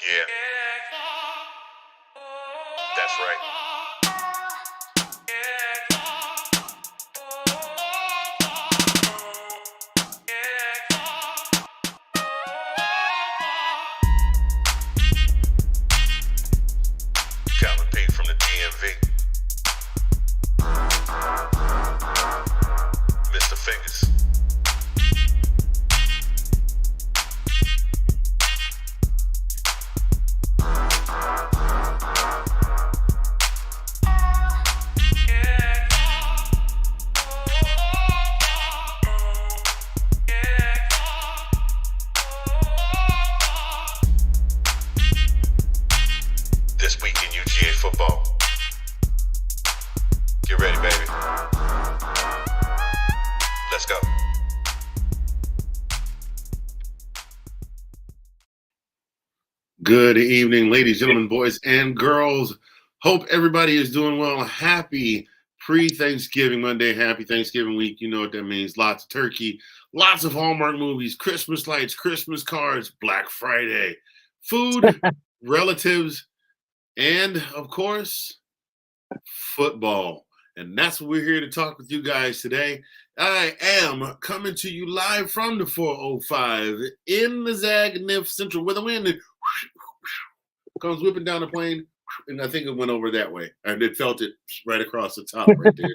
Yeah, that's right. Calvin Pate from the DMV. Mr. Fingers. This week in UGA football. Get ready, baby. Let's go. Good evening, ladies, gentlemen, boys, and girls. Hope everybody is doing well. Happy pre-Thanksgiving Monday. Happy Thanksgiving week. You know what that means. Lots of turkey, lots of Hallmark movies, Christmas lights, Christmas cards, Black Friday, food, relatives, and, of course, football. And that's what we're here to talk with you guys today. I am coming to you live from the 405 in the Zagnif Central where the wind comes whipping down the plane, and I think it went over that way. And it felt it right across the top right there.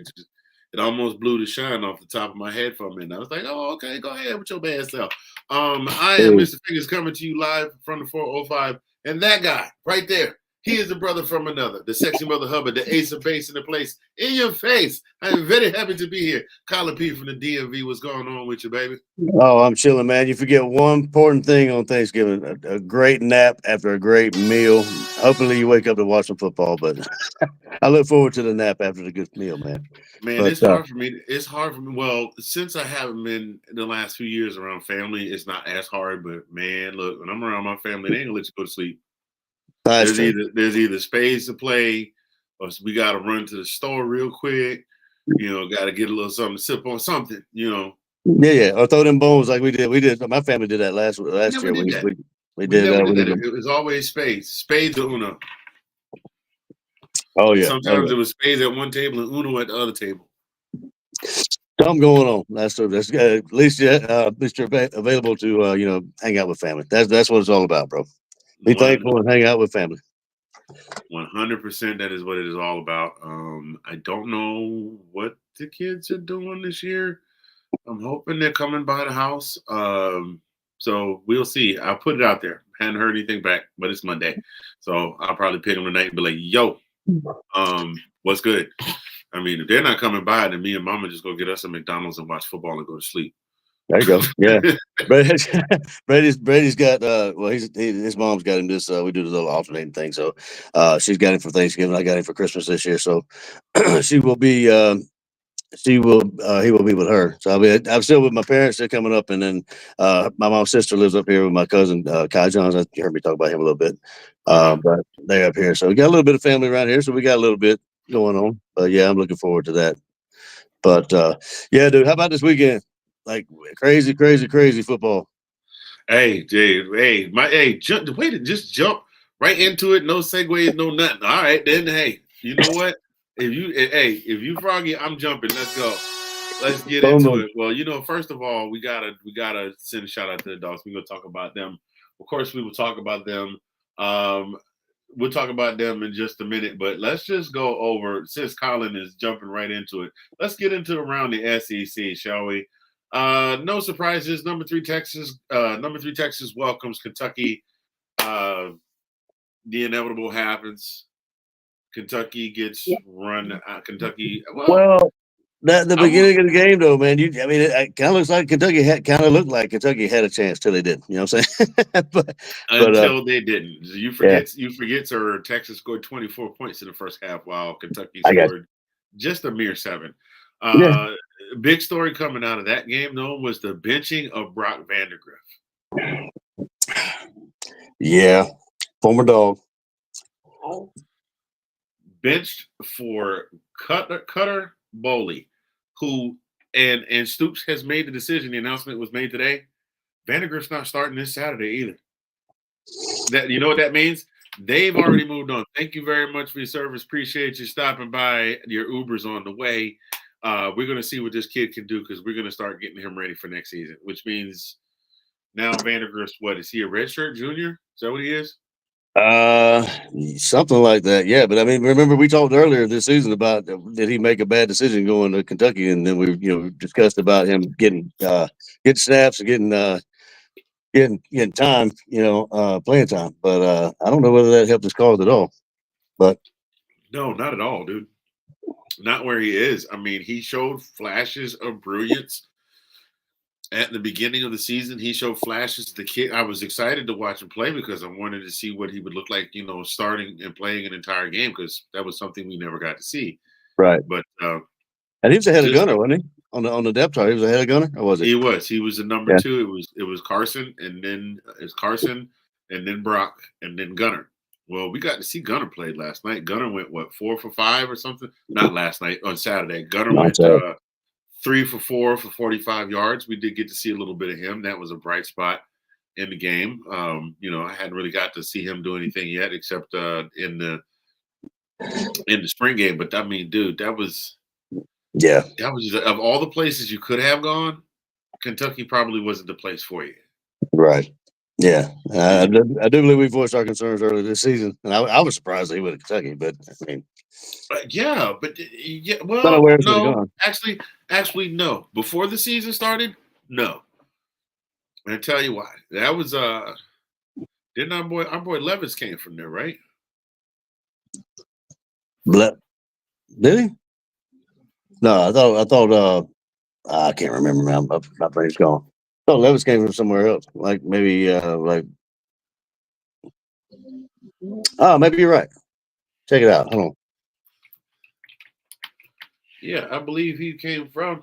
It almost blew the shine off the top of my head for a minute. I was like, oh, okay, go ahead with your bad self. I am Mr. Fingers coming to you live from the 405. And that guy right there, he is a brother from another, the sexy Mother Hubbard, the ace of base in the place, in your face. I am very happy to be here. Colin P from the DMV, what's going on with you, baby? Oh, I'm chilling, man. You forget one important thing on Thanksgiving, a great nap after a great meal. Hopefully you wake up to watch some football, but I look forward to the nap after the good meal, man. Man, it's hard for me. It's hard for me. Well, since I haven't been in the last few years around family, it's not as hard. But, man, look, when I'm around my family, they ain't going to let you go to sleep. There's either spades to play, or we got to run to the store real quick. You know, got to get a little something to sip on, something. You know. Yeah. Or throw them bones like we did. My family did that last year. We did that. It was always spades or Uno. Oh yeah. Sometimes it was spades at one table and Uno at the other table. Something going on. That's at least you're available to hang out with family. That's what it's all about, bro. Be thankful and hang out with family. 100%. That is what it is all about. I don't know what the kids are doing this year. I'm hoping they're coming by the house. So we'll see. I'll put it out there. Hadn't heard anything back, but it's Monday. So I'll probably pick them tonight and be like, yo, what's good? I mean, if they're not coming by, then me and Mama just go get us a McDonald's and watch football and go to sleep. There you go. Yeah. Brady's got his mom's got him this we do the little alternating thing. So she's got him for Thanksgiving. I got him for Christmas this year. So he will be with her. So I'm still with my parents. They're coming up, and then my mom's sister lives up here with my cousin Kai Johns. You heard me talk about him a little bit. But they're up here. So we got a little bit of family around here. So we got a little bit going on. But yeah, I'm looking forward to that. But yeah, dude, how about this weekend? Like crazy football. Hey, Jay. Just jump right into it. No segues, no nothing. All right, then. Hey, you know what? If you froggy, I'm jumping. Let's go. Let's get into it. Well, first of all, we gotta send a shout out to the Dawgs. We're gonna talk about them. Of course, we will talk about them. We'll talk about them in just a minute, but let's just go over, since Colin is jumping right into it, let's get into around the SEC, shall we? No surprises. Number three Texas welcomes Kentucky. The inevitable happens. Kentucky gets run. Kentucky. Well, the beginning of the game, though, man. It kind of looks like Kentucky had a chance till they didn't. You know what I'm saying? Until they didn't. You forget, sir. Texas scored 24 points in the first half, while Kentucky scored just a mere 7. Big story coming out of that game, though, was the benching of Brock Vandagriff. Yeah, former dog. Benched for Cutter Bowley, who and Stoops has made the decision. The announcement was made today. Vandagriff's not starting this Saturday either. That you know what that means? They've already moved on. Thank you very much for your service. Appreciate you stopping by. Your Uber's on the way. We're going to see what this kid can do because we're going to start getting him ready for next season, which means now Vandergrift's what? Is he a redshirt junior? Is that what he is? Uh, Something like that. Yeah, but I mean, remember we talked earlier this season about did he make a bad decision going to Kentucky, and then we discussed about him getting snaps and getting time, playing time. But I don't know whether that helped his cause at all. But No, not at all, dude. Not where he is. I mean, he showed flashes of brilliance at the beginning of the season. He showed flashes. The kid, I was excited to watch him play because I wanted to see what he would look like, starting and playing an entire game because that was something we never got to see. right, But and he was ahead of Gunner, wasn't he? On the depth chart, he was ahead of Gunner, or was he? he was the number two. It was Carson, and then it's Carson, and then Brock, and then Gunner. Well, we got to see Gunner play last night. Gunner went 4 for 5 or something. Not last night, on Saturday. Gunner went 3 for 4 for 45 yards. We did get to see a little bit of him. That was a bright spot in the game. I hadn't really got to see him do anything yet, except in the spring game. But I mean, dude, that was of all the places you could have gone, Kentucky probably wasn't the place for you. Right. Yeah, I do believe we voiced our concerns earlier this season, and I was surprised that he went to Kentucky. But I mean, well, no, actually, no. Before the season started, no. And I tell you why. That was didn't our boy Levis came from there, right? Did he? No, I thought I can't remember, man. My brain's gone. I thought Levis came from somewhere else, like maybe maybe you're right. Check it out. Hold on. Yeah, I believe he came from.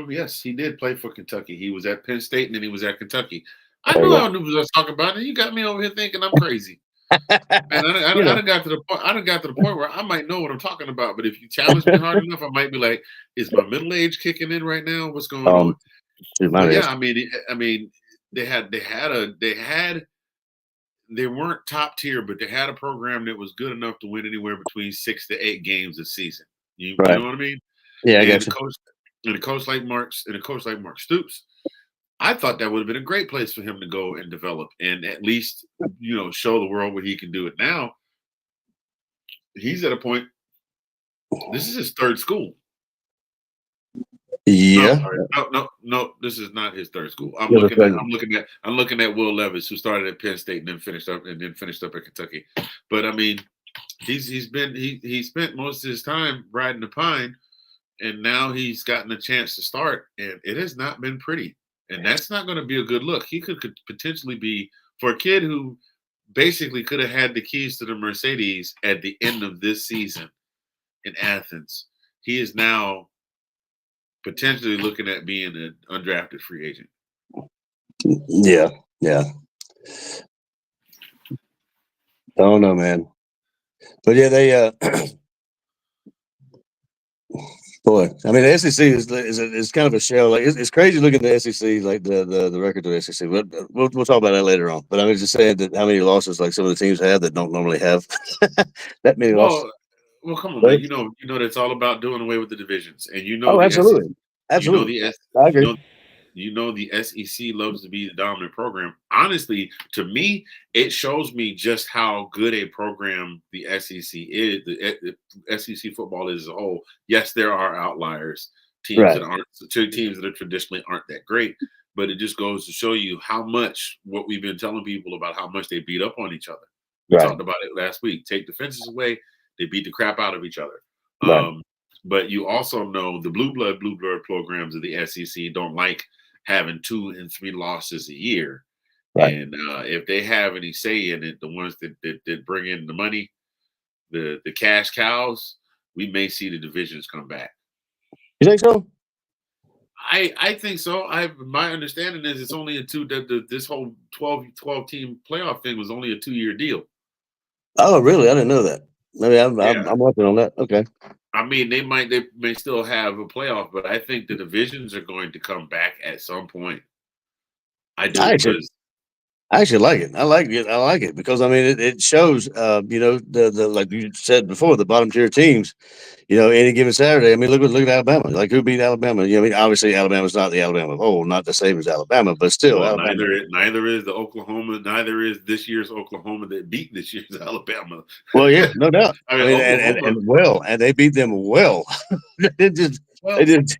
Yes, he did play for Kentucky. He was at Penn State and then he was at Kentucky. I knew I was talking about it. You got me over here thinking I'm crazy. And I got to the point. I got to the point where I might know what I'm talking about. But if you challenge me hard enough, I might be like, "Is my middle age kicking in right now? What's going on?" But yeah, I mean, they weren't top tier, but they had a program that was good enough to win anywhere between 6 to 8 games a season. You know what I mean? Yeah, I and got you. A coach like Mark Stoops, I thought that would have been a great place for him to go and develop and at least, show the world what he can do. It now. He's at a point. This is his third school. Yeah. No. This is not his third school. I'm looking at Will Levis, who started at Penn State and then finished up at Kentucky. But I mean, he spent most of his time riding the pine, and now he's gotten a chance to start, and it has not been pretty. And that's not going to be a good look. He could potentially be, for a kid who basically could have had the keys to the Mercedes at the end of this season in Athens. He is now potentially looking at being an undrafted free agent. Yeah. I don't know, man. But yeah, they boy, I mean, the SEC is kind of a shell. Like it's crazy looking at the SEC, like the record of the SEC. But we'll talk about that later on. But I was just saying that how many losses like some of the teams have that don't normally have that many losses. Well, come on, man. You know that's all about doing away with the divisions, and absolutely. I agree. The SEC loves to be the dominant program. Honestly, to me, it shows me just how good a program the SEC is. The SEC football is as a whole. Yes, there are outliers, teams that traditionally aren't that great, but it just goes to show you how much what we've been telling people about how much they beat up on each other. We talked about it last week. Take defenses away, they beat the crap out of each other. But you also know the blue blood programs of the SEC don't like having 2 and 3 losses a year. And if they have any say in it, the ones that bring in the money, the cash cows, we may see the divisions come back. You think so? I think so. My understanding is it's only this whole 12 team playoff thing was only a 2-year deal. Oh, really? I didn't know that. Maybe I'm working on that. Okay. I mean, they may still have a playoff, but I think the divisions are going to come back at some point. I do, I actually like it. I like it. I like it because I mean it shows the like you said before, the bottom tier teams, any given Saturday. I mean, look at Alabama. Like who beat Alabama? I mean, obviously Alabama's not the Alabama of old, not the same as Alabama, but still Well, Alabama. neither is the Oklahoma. Neither is this year's Oklahoma that beat this year's Alabama. Well, yeah, no doubt. I I mean, mean, Oklahoma. and they beat them well. they just they Well, did.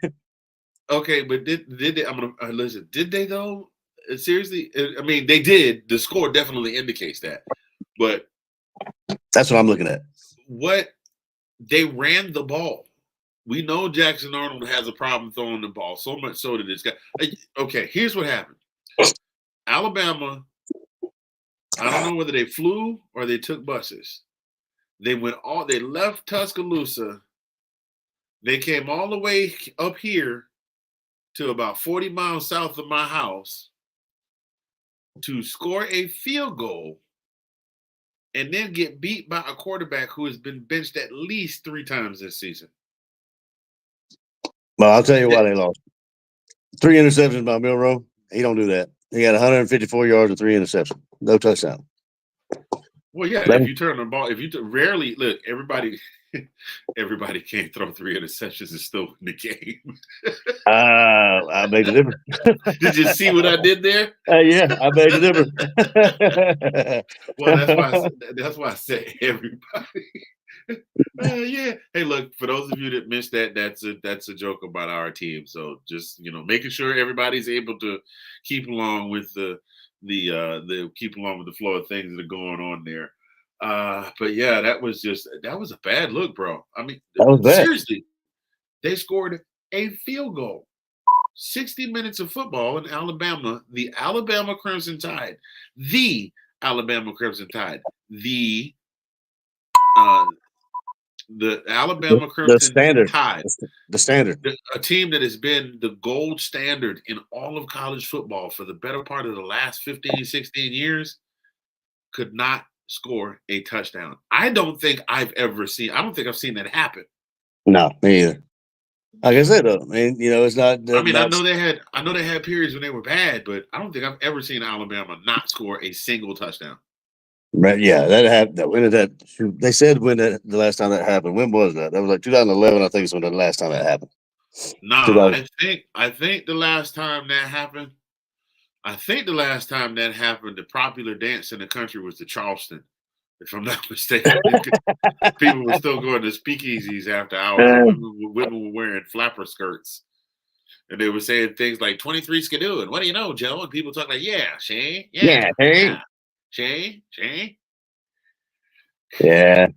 okay, but did they? I'm gonna listen. Did they though? Seriously, I mean, they did. The score definitely indicates that. But That's what I'm looking at. what they ran the ball. We know Jackson Arnold has a problem throwing the ball. So much so that this guy. Okay, here's what happened. Alabama. I don't know whether they flew or they took buses. They left Tuscaloosa. They came all the way up here to about 40 miles south of my house to score a field goal and then get beat by a quarterback who has been benched at least 3 times this season. Well, I'll tell you why they lost. 3 interceptions by Milroe. He don't do that. He got 154 yards and 3 interceptions. No touchdown. Well, yeah, if you turn the ball, rarely look, everybody can't throw 3 interceptions and still win the game. I made the difference. Did you see what I did there? Yeah, I made the difference. Well, that's why I said everybody. Yeah. Hey, look, for those of you that missed that, that's a joke about our team. So just making sure everybody's able to keep along with the flow of things that are going on there. But yeah, that was a bad look, bro. I mean, That was bad. seriously, they scored a field goal. 60 minutes of football in Alabama, the Alabama Crimson Tide, the Alabama Crimson Tide, the Alabama Crimson Tide, the standard, a team that has been the gold standard in all of college football for the better part of the last 15, 16 years, could not score a touchdown. I don't think I've seen that happen. No, me either. Like I said, though, I mean, it's not. I mean, I know they had periods when they were bad, but I don't think I've ever seen Alabama not score a single touchdown. Right? Yeah, that happened. When did that? They said the last time that happened. When was that? That was like 2011. I think is when the last time that happened. Nah, I think the last time that happened. The popular dance in the country was the Charleston, if I'm not mistaken. People were still going to speakeasies after hours. Women were wearing flapper skirts. And they were saying things like 23 skidoo, and what do you know, Joe? And people talk like, yeah, Shane. Yeah, hey. Shane. Yeah.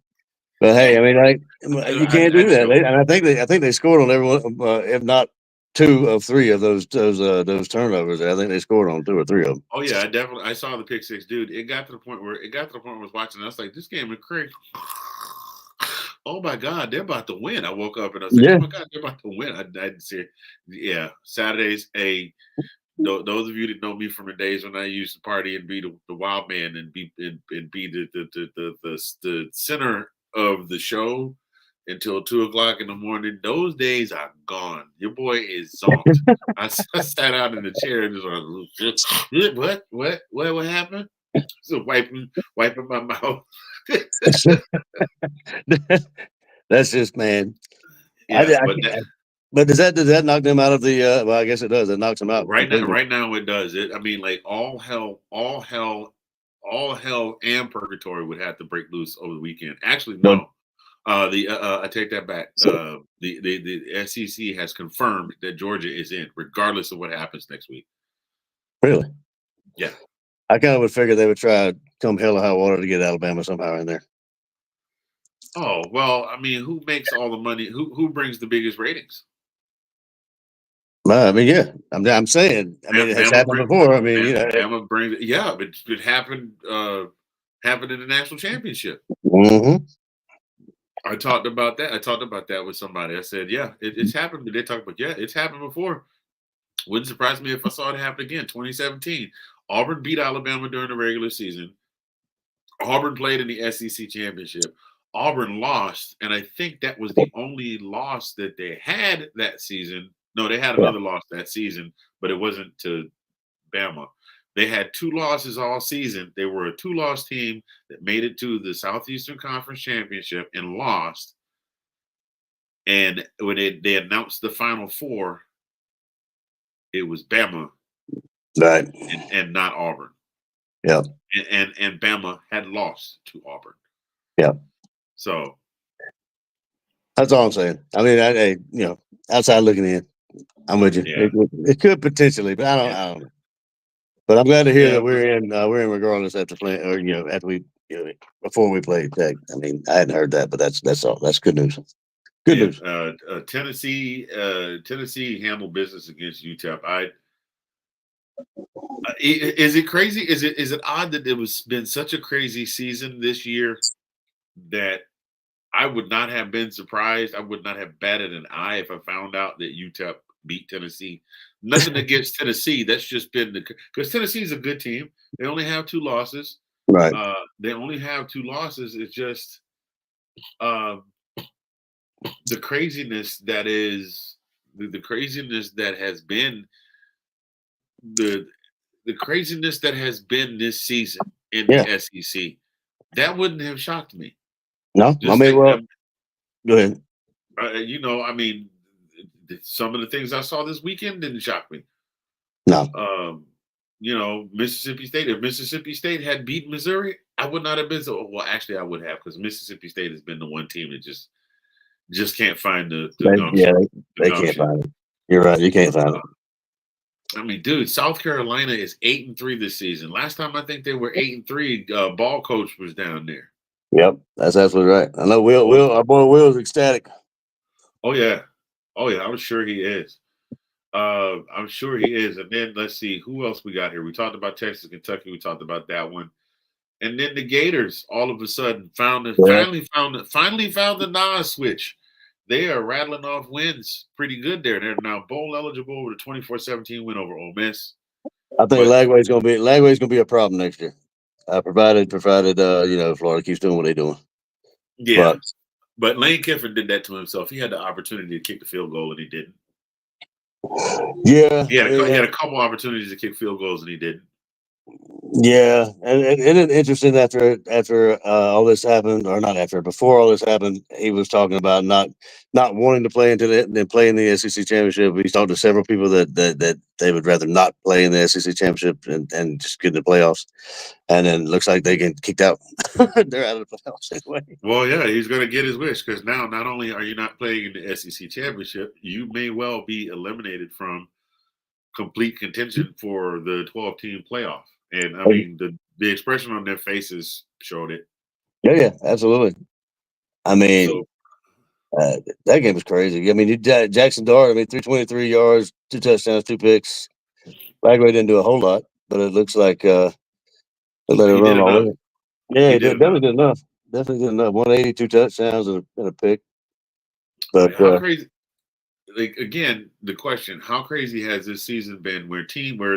But hey, I mean, like you can't do that. And I think they scored on everyone, if not 2 of 3 of those turnovers. I think they scored on 2 or 3 of them. Oh yeah, I saw the pick six, dude. It got to the point where I was watching. I was like, this game is crazy. Oh my God, they're about to win. I woke up and I was like, oh my God, they're about to win. I didn't see it. Yeah, Saturdays. Those of you that know me from the days when I used to party and be the wild man and be the center of the show until 2:00 in the morning. Those days are gone. Your boy is zonked. I sat out in the chair and just like, what happened? So wiping my mouth. That's just, man. Yeah, but does that knock them out of the? Well, I guess it does. It knocks them out right now. It does. I mean, like all hell and purgatory would have to break loose over the weekend. Actually, no. I take that back. The SEC has confirmed that Georgia is in, regardless of what happens next week. Really? Yeah. I kind of would figure they would try come hell or high water to get Alabama somehow in there. Oh well, I mean, who makes all the money? Who brings the biggest ratings? I mean, yeah, I'm saying. I mean, it has happened before. I mean, Bama brings. Yeah, but it happened. Happened in the national championship. Mm-hmm. I talked about that with somebody. I said, yeah, it's happened. But they talked about, yeah, it's happened before. Wouldn't surprise me if I saw it happen again. 2017, Auburn beat Alabama during the regular season. Auburn played in the SEC championship. Auburn lost, and I think that was the only loss that they had that season. No, they had another loss that season, but it wasn't to Bama. They had 2 losses all season. They were a 2-loss team that made it to the Southeastern Conference Championship and lost. And when they announced the Final Four, it was Bama Right. and not Auburn. Yeah. And Bama had lost to Auburn. Yeah. So that's all I'm saying. I mean, outside looking in, I'm with you. Yeah. It could potentially, but I don't know. But I'm glad to hear that we're in regardless after playing, or after we, before we played Tech. I mean, I hadn't heard that, but that's all. That's good news. Good news. Tennessee handled business against UTEP. Is it crazy? Is it odd that it was been such a crazy season this year that I would not have been surprised? I would not have batted an eye if I found out that UTEP beat Tennessee. Nothing against Tennessee. That's just been because Tennessee is a good team. They only have 2 losses. Right. They only have 2 losses. It's just the craziness that is the craziness that has been the craziness that has been this season in the SEC. That wouldn't have shocked me. No, Just go ahead. I mean, some of the things I saw this weekend didn't shock me. No. Mississippi State. If Mississippi State had beaten Missouri, I would not have been so. Well, actually, I would have, because Mississippi State has been the one team that just can't find the gumption. They can't find it. You're right. You can't find it. I mean, dude, South Carolina is 8-3 this season. Last time I think they were 8-3. Ball coach was down there. Yep, that's absolutely right. I know our boy Will's ecstatic. Oh yeah, I'm sure he is. I'm sure he is. And then let's see who else we got here. We talked about Texas, Kentucky. We talked about that one. And then the Gators all of a sudden finally found the Nas switch. They are rattling off wins pretty good there. They're now bowl eligible with a 24-17 win over Ole Miss. I think Lagway's gonna be a problem next year. Provided Florida keeps doing what they're doing. Yeah. But Lane Kiffin did that to himself. He had the opportunity to kick the field goal and he didn't. Yeah. He had a couple opportunities to kick field goals and he didn't. Yeah, and it's interesting after all this happened, or not after, before all this happened, he was talking about not wanting to play play in the SEC championship. He's talked to several people that they would rather not play in the SEC championship and just get in the playoffs. And then it looks like they get kicked out. They're out of the playoffs anyway. Well, yeah, he's going to get his wish, because now not only are you not playing in the SEC championship, you may well be eliminated from complete contention for the 12-team playoff. And I mean, the expression on their faces showed it. Yeah, absolutely. I mean, that game was crazy. I mean, Jackson Dart, 323 yards, 2 touchdowns, 2 picks. Lagway didn't do a whole lot, but it looks like they let it run all over. Yeah, he definitely did enough. 182 touchdowns and a pick. But how crazy? Like, again, the question: how crazy has this season been? Where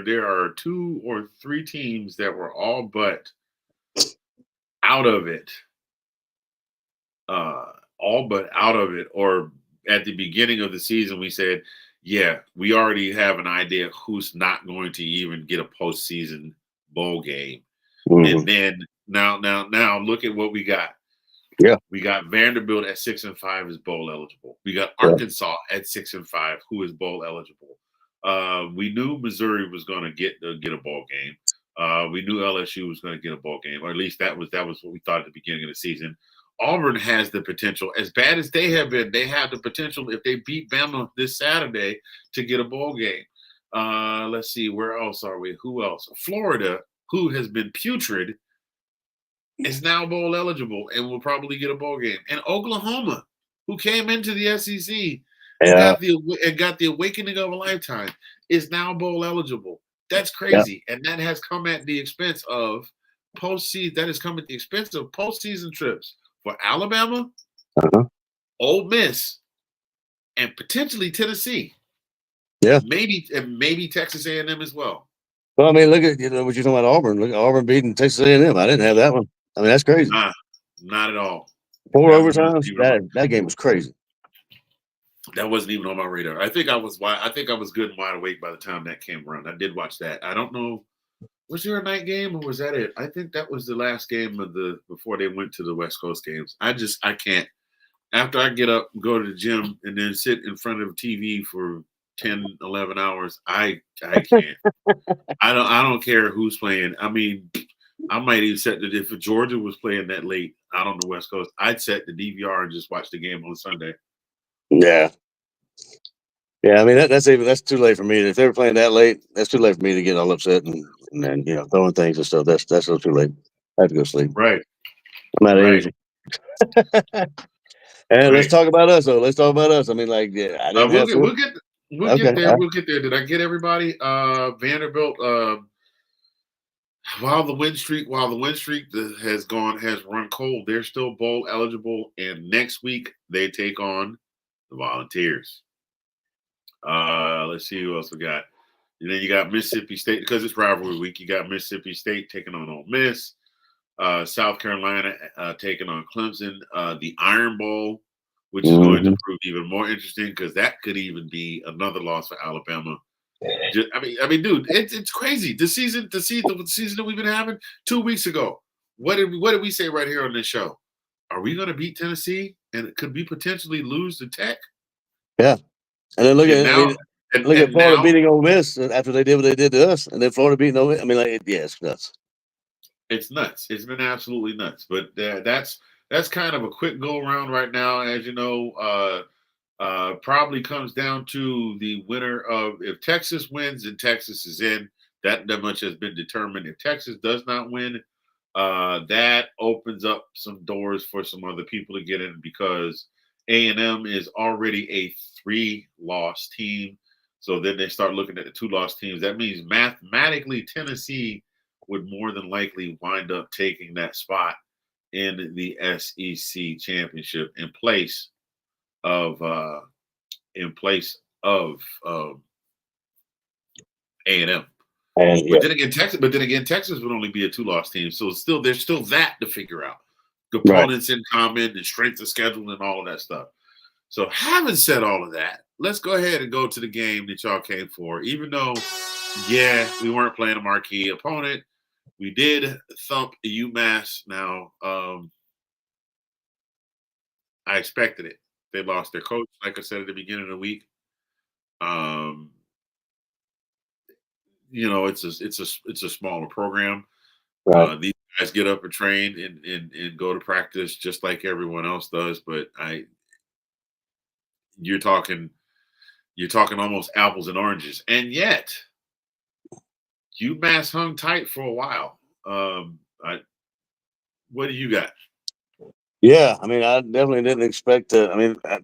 there are 2 or 3 teams that were all but out of it, or at the beginning of the season, we said, yeah, we already have an idea who's not going to even get a postseason bowl game. Mm-hmm. And then now look at what we got. Yeah, we got Vanderbilt at 6-5 is bowl eligible. We got Arkansas at 6-5, who is bowl eligible. We knew Missouri was going to get a bowl game. We knew LSU was going to get a bowl game, or at least that was what we thought at the beginning of the season. Auburn has the potential, as bad as they have been. They have the potential, if they beat Bama this Saturday, to get a bowl game. Let's see, where else are we? Who else? Florida, who has been putrid, is now bowl eligible and will probably get a bowl game. And Oklahoma, who came into the SEC and got the awakening of a lifetime, is now bowl eligible. That's crazy. Yeah. And that has come at the expense of postseason. That has come at the expense of postseason trips for Alabama, Ole Miss, and potentially Tennessee. Yeah, maybe Texas A&M as well. Well, look at what you're talking about, Auburn. Look at Auburn beating Texas A&M. I didn't have that one. That's crazy. Nah, not at all. 4 overtimes. That game was crazy. That wasn't even on my radar. I think I was good and wide awake by the time that came around. I did watch that. I don't know Was there a night game or was that it? I think that was the last game of the before they went to the West Coast games. I can't. After I get up, go to the gym, and then sit in front of the TV for 10, 11 hours, I can't. I don't care who's playing. I mean, I might even set that if Georgia was playing that late out on the West Coast, I'd set the DVR and just watch the game on Sunday. Yeah. Yeah, I mean that's too late for me. If they were playing that late, that's too late for me to get all upset and then throwing things and stuff. That's still too late. I have to go sleep. Right, I'm out of right, energy. And let's right. talk about us though. Let's talk about us. I mean, like, yeah, I didn't We'll have get four. we'll get we'll Okay. get there. We'll get there. Did I get everybody? Vanderbilt. While the win streak has run cold, they're still bowl eligible, and next week they take on the Volunteers. Let's see who else we got. And then you got Mississippi State because it's rivalry week. You got Mississippi State taking on Ole Miss, South Carolina taking on Clemson, the Iron Bowl, which is going to Mm-hmm. prove even more interesting because that could even be another loss for Alabama. I mean, dude, it's crazy. The season that we've been having 2 weeks ago. What did we say right here on this show? Are we going to beat Tennessee and could we potentially lose the Tech? Yeah. And then look And at I now, mean, look at and Florida now beating Ole Miss after they did what they did to us, and then Florida beating Ole Miss. I mean, like, it's nuts. it's nuts. It's been absolutely nuts. But that's kind of a quick go around right now, as you know. Probably comes down to the winner of if Texas wins and Texas is in. That much has been determined. If Texas does not win, that opens up some doors for some other people to get in because A&M is already a 3-loss team. So then they start looking at the 2-loss teams. That means mathematically Tennessee would more than likely wind up taking that spot in the SEC championship in place of A&M. And yeah, But then again, Texas would only be a 2-loss team, so there's still that to figure out. right. Opponents in common, the strength of schedule, and all of that stuff. So, having said all of that, let's go ahead and go to the game that y'all came for. Even though, yeah, we weren't playing a marquee opponent, we did thump UMass. Now, I expected it. They lost their coach, like I said at the beginning of the week. Um, it's a smaller program. Right. These guys get up and train and go to practice just like everyone else does. But you're talking almost apples and oranges, and yet UMass hung tight for a while. What do you got? Yeah, I mean, I definitely didn't expect to. I mean, my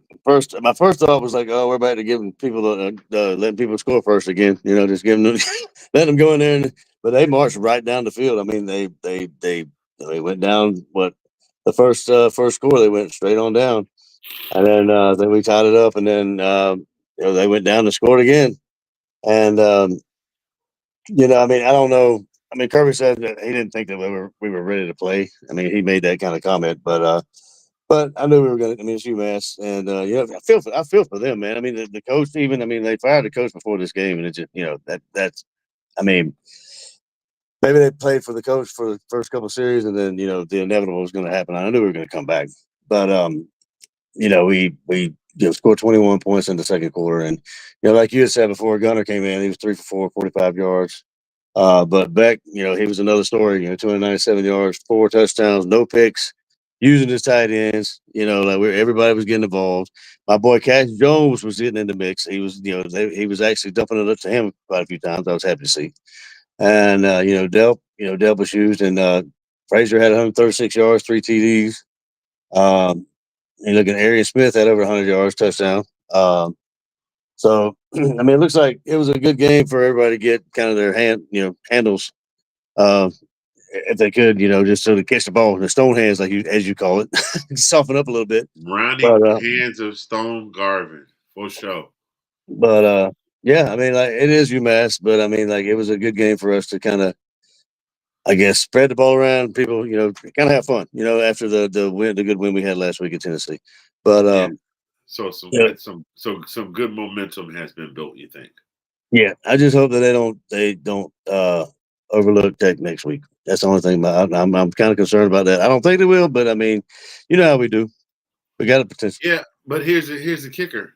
first thought was like, oh, we're back to giving people letting people score first again. Just giving them, letting them go in there. But they marched right down the field. I mean, they went down the first score. They went straight on down, and then we tied it up, and then they went down and scored again. And I mean, I don't know. I mean, Kirby said that he didn't think that we were ready to play. I mean, he made that kind of comment, but I knew we were going to. I mean, it's UMass, and I feel for them, man. I mean, the coach even. I mean, they fired the coach before this game, and it just that's. I mean, maybe they played for the coach for the first couple of series, and then the inevitable was going to happen. I knew we were going to come back, but we scored 21 points in the second quarter, and like you had said before, Gunner came in. He was 3 for 4, 45 yards. But Beck, he was another story. 297 yards, 4 touchdowns, no picks, using his tight ends. Like everybody was getting involved. My boy Cash Jones was getting in the mix. He was, he was actually dumping it up to him quite a few times. I was happy to see. And Delp was used, and Frazier had 136 yards, 3 TDs. You look at Arian Smith had over 100 yards, touchdown. So I mean, it looks like it was a good game for everybody to get kind of their handles, uh, if they could, just so to catch the ball, the stone hands, as you call it, soften up a little bit. Brownie But hands of Stone Garvin for sure. yeah, I mean, like it is UMass, but I mean, like it was a good game for us to kind of, I guess, spread the ball around. People, kind of have fun, after the good win we had last week at Tennessee. But Yeah. So yeah, some good momentum has been built. You think? yeah, I just hope that they don't overlook Tech next week. That's the only thing. I'm kind of concerned about that. I don't think they will, but I mean, you know how we do. We got a potential. Yeah, but here's the kicker.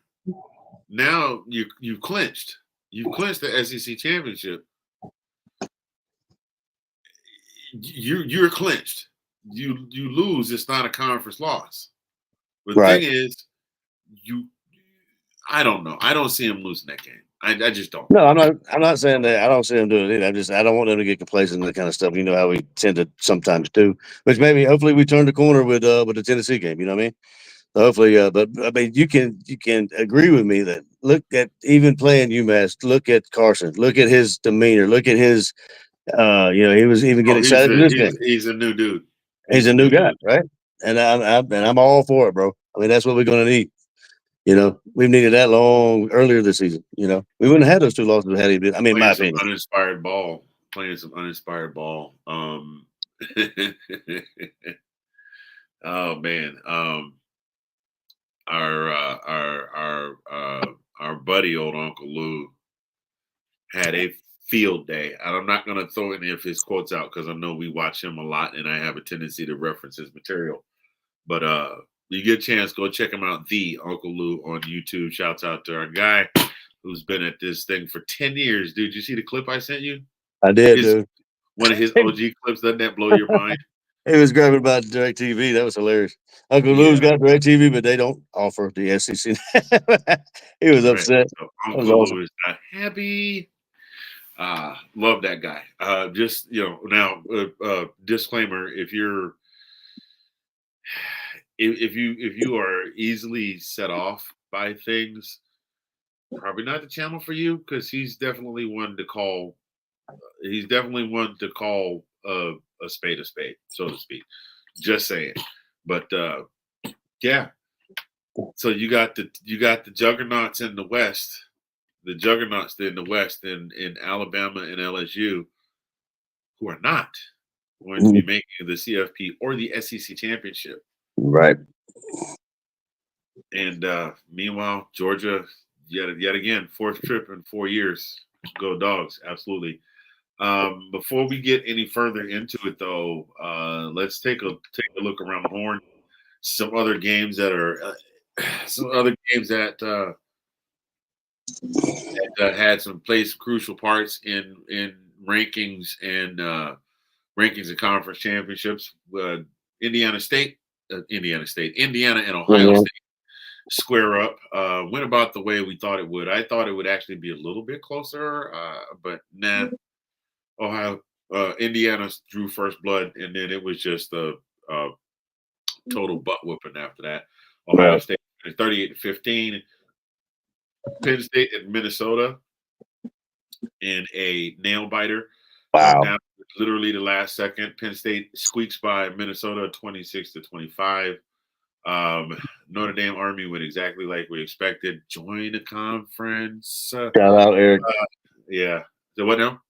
Now you clinched. You clinched the SEC championship. You're clinched. You lose. It's not a conference loss. But the Right. thing is, I don't know. I don't see him losing that game. I just don't. No, I'm not saying that. I don't see them doing it either. I don't want them to get complacent in that kind of stuff. You know how we tend to sometimes do. Which hopefully we turn the corner with the Tennessee game. You know what I mean? So hopefully, but I mean, you can agree with me that look at even playing UMass. Look at Carson. Look at his demeanor. Look at his. He was even getting excited for this game. He's a new dude. He's a new guy, right? And I'm all for it, bro. I mean, that's what we're going to need. You know, we've needed that long earlier this season. You know, we wouldn't have had those two losses had he been. I mean, in my opinion, playing some uninspired ball. Oh man, our buddy, old Uncle Lou, had a field day, and I'm not going to throw any of his quotes out because I know we watch him a lot, and I have a tendency to reference his material. But you get a chance, go check him out. The Uncle Lou on YouTube. Shouts out to our guy who's been at this thing for 10 years. Dude, you see the clip I sent you? I did, dude. One of his OG clips. Doesn't that blow your mind? He was grabbing about DirecTV. That was hilarious. Uncle Lou's got DirecTV, but they don't offer the SEC. He was upset. So Uncle Lou is not happy. Love that guy. Just, now, disclaimer, if you are easily set off by things, probably not the channel for you, because he's definitely one to call a spade, so to speak. Just saying. But yeah. So you got the juggernauts in the West, in Alabama and LSU, who are not going to be making the CFP or the SEC championship. Right. And meanwhile, Georgia, yet again, fourth trip in 4 years. Go Dogs, absolutely. Before we get any further into it, though, let's take a look around the horn. Some other games that had some crucial parts in rankings and conference championships. Indiana and Ohio State square up. Went about the way we thought it would. I thought it would actually be a little bit closer, but nah. Indiana drew first blood, and then it was just a total butt whooping after that. Ohio State 38-15. Penn State and Minnesota in a nail biter. Wow. Now, literally the last second, Penn State squeaks by Minnesota 26-25. Notre Dame Army went exactly like we expected. Join the conference. Shout out, Eric. Yeah. So what now?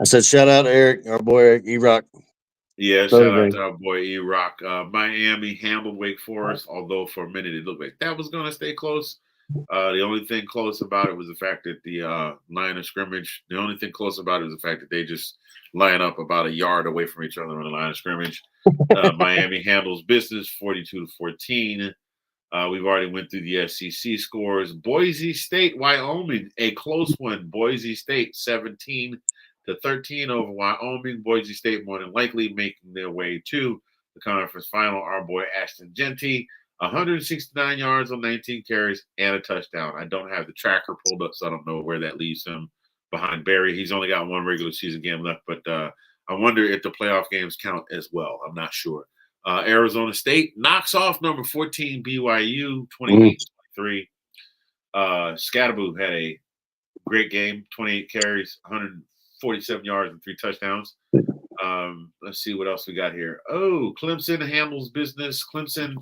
I said, shout out, Eric, our boy, Eric E-Rock. Yeah, shout out to our boy E-Rock. Miami handled Wake Forest, although for a minute it looked like that was going to stay close. The only thing close about it was the fact that the line of scrimmage, the only thing close about it was the fact that they just line up about a yard away from each other on the line of scrimmage. Miami handles business 42-14. We've already went through the SEC scores. Boise State, Wyoming, a close one. Boise State 17-13 over Wyoming. Boise State more than likely making their way to the conference final. Our boy Ashton Genty, 169 yards on 19 carries and a touchdown. I don't have the tracker pulled up, so I don't know where that leaves him behind Barry. He's only got one regular season game left, but I wonder if the playoff games count as well. I'm not sure. Arizona State knocks off number 14 BYU 28-23. Scatterboo had a great game, 28 carries, 147 yards and 3 touchdowns. Let's see what else we got here. Oh, Clemson handles business. Clemson,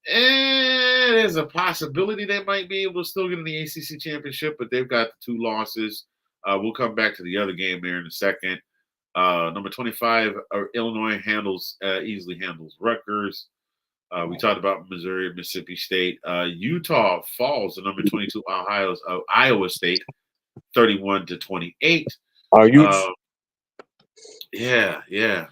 there's a possibility they might be able to still get in the ACC championship, but they've got the 2 losses. We'll come back to the other game there in a second. Number 25, Illinois easily handles Rutgers. We talked about Missouri and Mississippi State. Utah falls to number 22, Iowa State, 31-28. Yeah, yeah.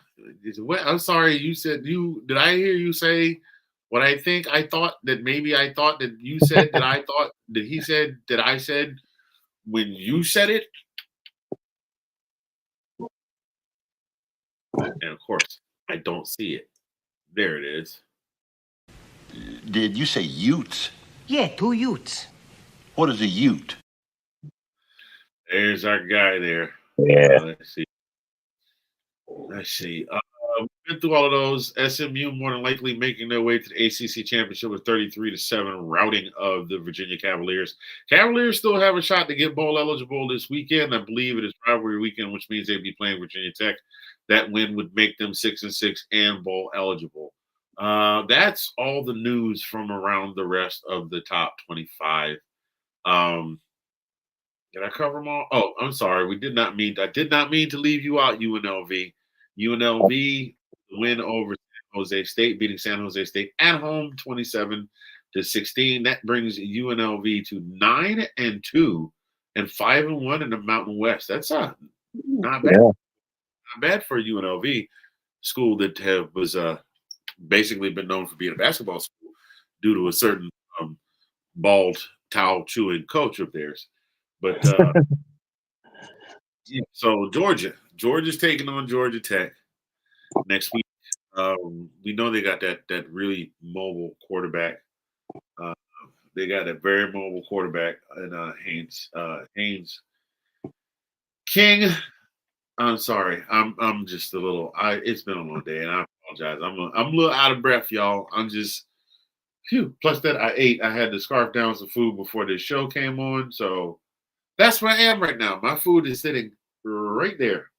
What, I'm sorry. You said you did. I hear you say what I think I thought that maybe I thought that you said that I thought that he said that I said when you said it, and of course I don't see it. There it is. Did you say Utes? Yeah, 2 Utes. What is a Ute? There's our guy there. Yeah. Let's see. Let's see. We've been through all of those. SMU more than likely making their way to the ACC championship with 33-7 routing of the Virginia Cavaliers. Cavaliers still have a shot to get bowl eligible this weekend. I believe it is rivalry weekend, which means they'd be playing Virginia Tech. That win would make them 6-6 and bowl eligible. That's all the news from around the rest of the top 25. Did I cover them all? Oh, I'm sorry. I did not mean to leave you out, UNLV. UNLV win over San Jose State, beating San Jose State at home 27-16. That brings UNLV to 9-2 and 5-1 in the Mountain West. That's not bad. Yeah. Not bad for UNLV, school that was basically been known for being a basketball school due to a certain bald towel chewing coach of theirs. But yeah, so Georgia's taking on Georgia Tech next week. We know they got that really mobile quarterback. They got a very mobile quarterback in Haynes King. I'm sorry. I'm just a little. It's been a long day, and I apologize. I'm a little out of breath, y'all. I'm just. Phew. Plus that I ate. I had to scarf down some food before this show came on, so that's where I am right now. My food is sitting right there.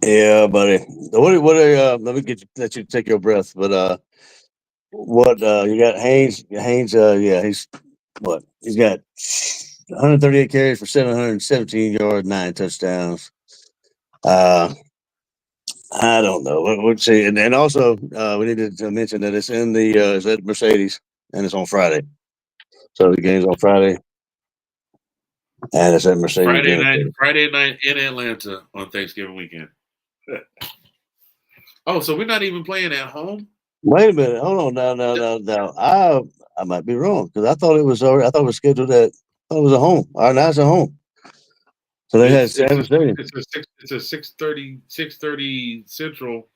Yeah, buddy. Let me let you take your breath. But what you got? Haynes. Yeah, he's got 138 carries for 717 yards, 9 touchdowns. I don't know. We'll see. And also, we need to mention that it's in it's at Mercedes, and it's on Friday. So the game's on Friday, and it's at Mercedes. Friday night in Atlanta on Thanksgiving weekend. Oh, so we're not even playing at home? Wait a minute. Hold on. Now. I might be wrong because I thought it was scheduled at. I thought it was a home. Now it's a home. So they had Sanford Stadium. It's a 6:30 Central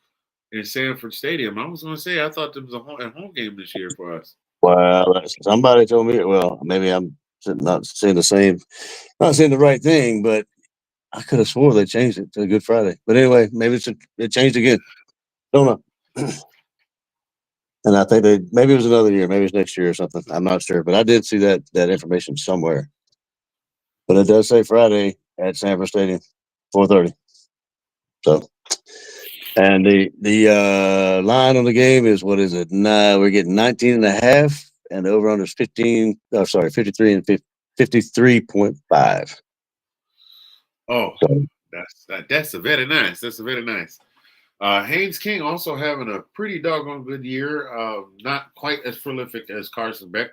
in Sanford Stadium. I was going to say I thought there was a home game this year for us. Well, somebody told me. Well, maybe I'm not seeing the right thing, but I could have swore they changed it to Good Friday. But anyway, maybe it changed again. Don't know. And I think maybe it was another year, maybe it's next year or something. I'm not sure, but I did see that information somewhere. But it does say Friday at Sanford Stadium, 4:30. So, and the line on the game is, what is it? We're getting 19.5, and the over under is 15. Oh, sorry, 53 and 53.5. Oh, so, that's a very nice. That's a very nice. Haynes King also having a pretty doggone good year. Not quite as prolific as Carson Beck,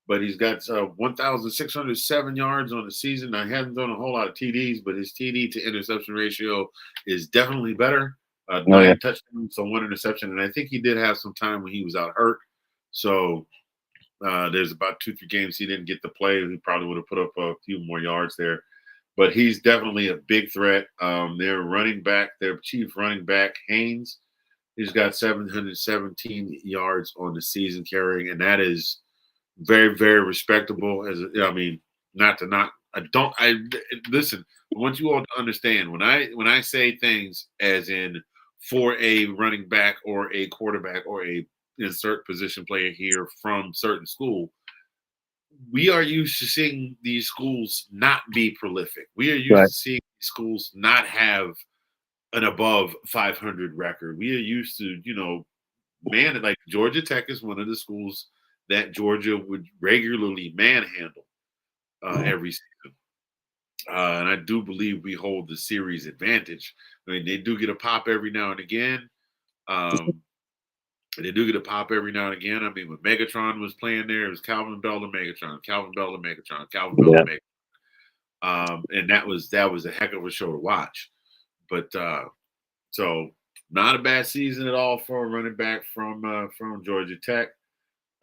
but he's got 1,607 yards on the season. I haven't done a whole lot of TDs, but his TD to interception ratio is definitely better. 9 touchdowns, so 1 interception. And I think he did have some time when he was out hurt. So there's about 2-3 games he didn't get to play. He probably would have put up a few more yards there. But he's definitely a big threat. Their running back, their chief running back, Haynes, he's got 717 yards on the season carrying, and that is very, very respectable. Listen, I want you all to understand when I say things as in for a running back or a quarterback or a insert position player here from certain school, we are used to seeing these schools not be prolific. We are used to seeing schools not have an above 500 record. We are used to, like Georgia Tech is one of the schools that Georgia would regularly manhandle every season. And I do believe we hold the series advantage. I mean, they do get a pop every now and again. They do get a pop every now and again. I mean, when Megatron was playing there, it was Calvin Bell to Megatron, Calvin Bell to Megatron, Calvin Bell to Megatron. And that was a heck of a show to watch. But so not a bad season at all for a running back from Georgia Tech.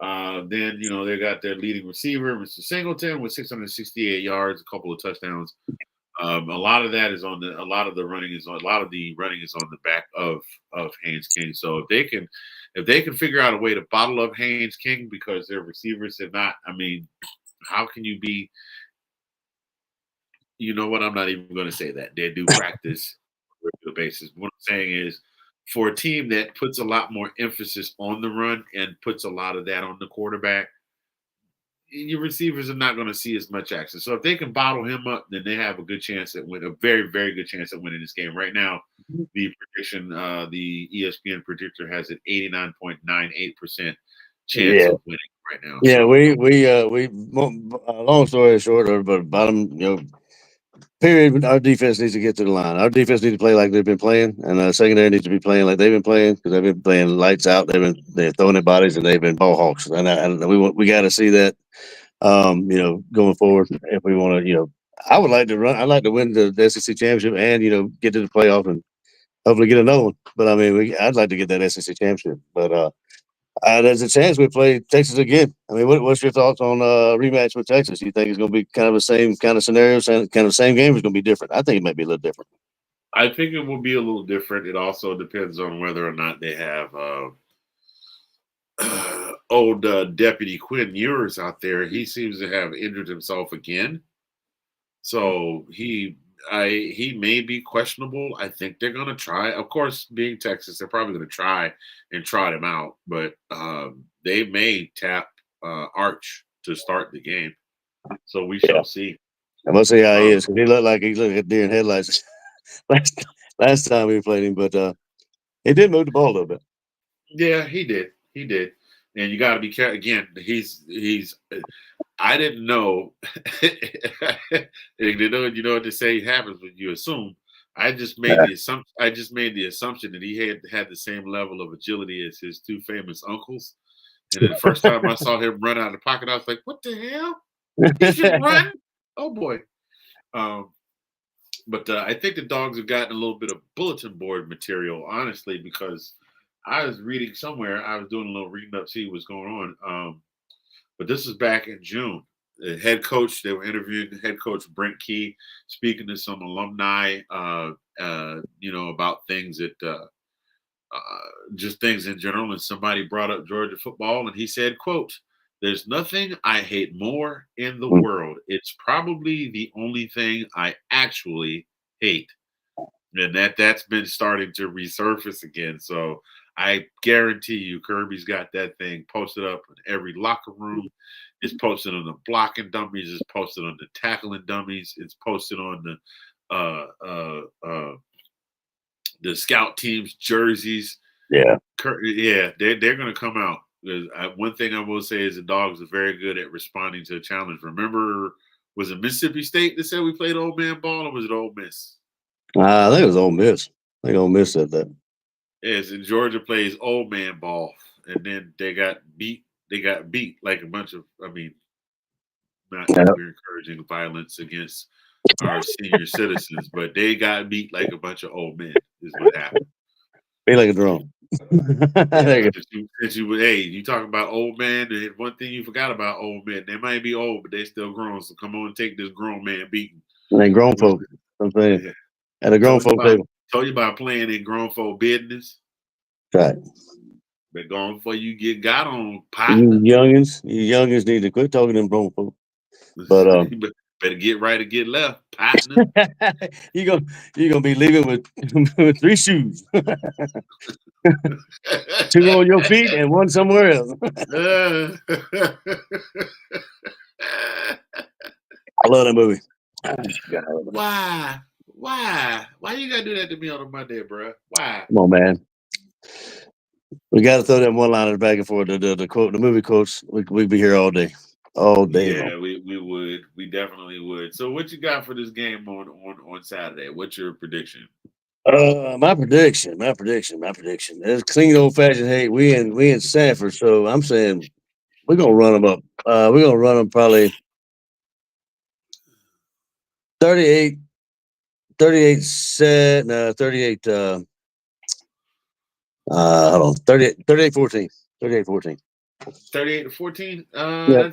Then they got their leading receiver, Mr. Singleton, with 668 yards, a couple of touchdowns. A lot of that is on the a lot of the running is on the back of Haynes King. So if they can figure out a way to bottle up Haynes King because their receivers have not, I mean, how can you be? You know what? I'm not even going to say that. They do practice on a regular basis. What I'm saying is, for a team that puts a lot more emphasis on the run and puts a lot of that on the quarterback, your receivers are not going to see as much action. So if they can bottle him up, then they have a good chance at a very, very good chance at winning this game. Right now, the prediction, the ESPN predictor has an 89.98% chance of winning right now. Yeah, so, we long story short, but bottom, period. Our defense needs to get to the line. Our defense needs to play like they've been playing, and our secondary needs to be playing like they've been playing because they've been playing lights out. They're throwing their bodies and they've been ball hawks, and we got to see that. Going forward, if we want to, I would like to run. I'd like to win the SEC championship and get to the playoff and hopefully get another one. But I mean, I'd like to get that SEC championship. But there's a chance we play Texas again. I mean, what's your thoughts on rematch with Texas? You think it's going to be kind of the same kind of scenario, kind of the same game? Is going to be different? I think it might be a little different. I think it will be a little different. It also depends on whether or not they have old Deputy Quinn Ewers out there. He seems to have injured himself again, so he may be questionable. I think they're going to try. Of course, being Texas, they're probably going to try and trot him out, but they may tap Arch to start the game. So we shall see. I'm gonna see how he is. He looked like he's looking at deer in headlights last time we played him, but he did move the ball a little bit. Yeah, he did. He did. And you got to be careful. Again, he's. I didn't know. You know what they say happens when you assume. I just made the assumption that he had the same level of agility as his two famous uncles. And then the first time I saw him run out of the pocket, I was like, "What the hell? He can run! Oh boy!" But I think the Dogs have gotten a little bit of bulletin board material, honestly, because I was reading somewhere. I was doing a little reading up, see what's going on. But this is back in June. The head coach, they were interviewing the head coach Brent Key, speaking to some alumni, about things that just things in general. And somebody brought up Georgia football, and he said, "quote There's nothing I hate more in the world. It's probably the only thing I actually hate." And that's been starting to resurface again. So I guarantee you, Kirby's got that thing posted up in every locker room. It's posted on the blocking dummies. It's posted on the tackling dummies. It's posted on the scout team's jerseys. Yeah, they're going to come out. One thing I will say is the Dogs are very good at responding to a challenge. Remember, was it Mississippi State that said we played old man ball, or was it Ole Miss? I think it was Ole Miss. I think Ole Miss said that. Yes, and Georgia plays old man ball, and then they got beat. They got beat like a bunch of. I mean, not that we're encouraging violence against our senior citizens, but they got beat like a bunch of old men. Is what happened. Be like a drone. You talking about old man, and one thing you forgot about old men, they might be old, but they still grown. So come on and take this grown man beating. And they grown folk. I'm saying. Yeah. At a grown folk table. Told you about playing in grown folk business. Right. But going before you get got on, partner. You youngins need to quit talking to them grown folk. But better get right or get left, partner. you're gonna be leaving with 3 shoes. 2 on your feet and 1 somewhere else. I love that movie. Why you gotta do that to me on a Monday, bro? Why? Come on, man. We got to throw that one liner back and forth. The quote, the movie quotes. We'd be here all day. Yeah, we would. We definitely would. So, what you got for this game on Saturday? What's your prediction? My prediction. It's clean old fashioned hate. We in Sanford, so I'm saying we're gonna run them up. We're gonna run them probably 38 set, no, 38, hold on, 38-14. 38-14. 38-14. Yep.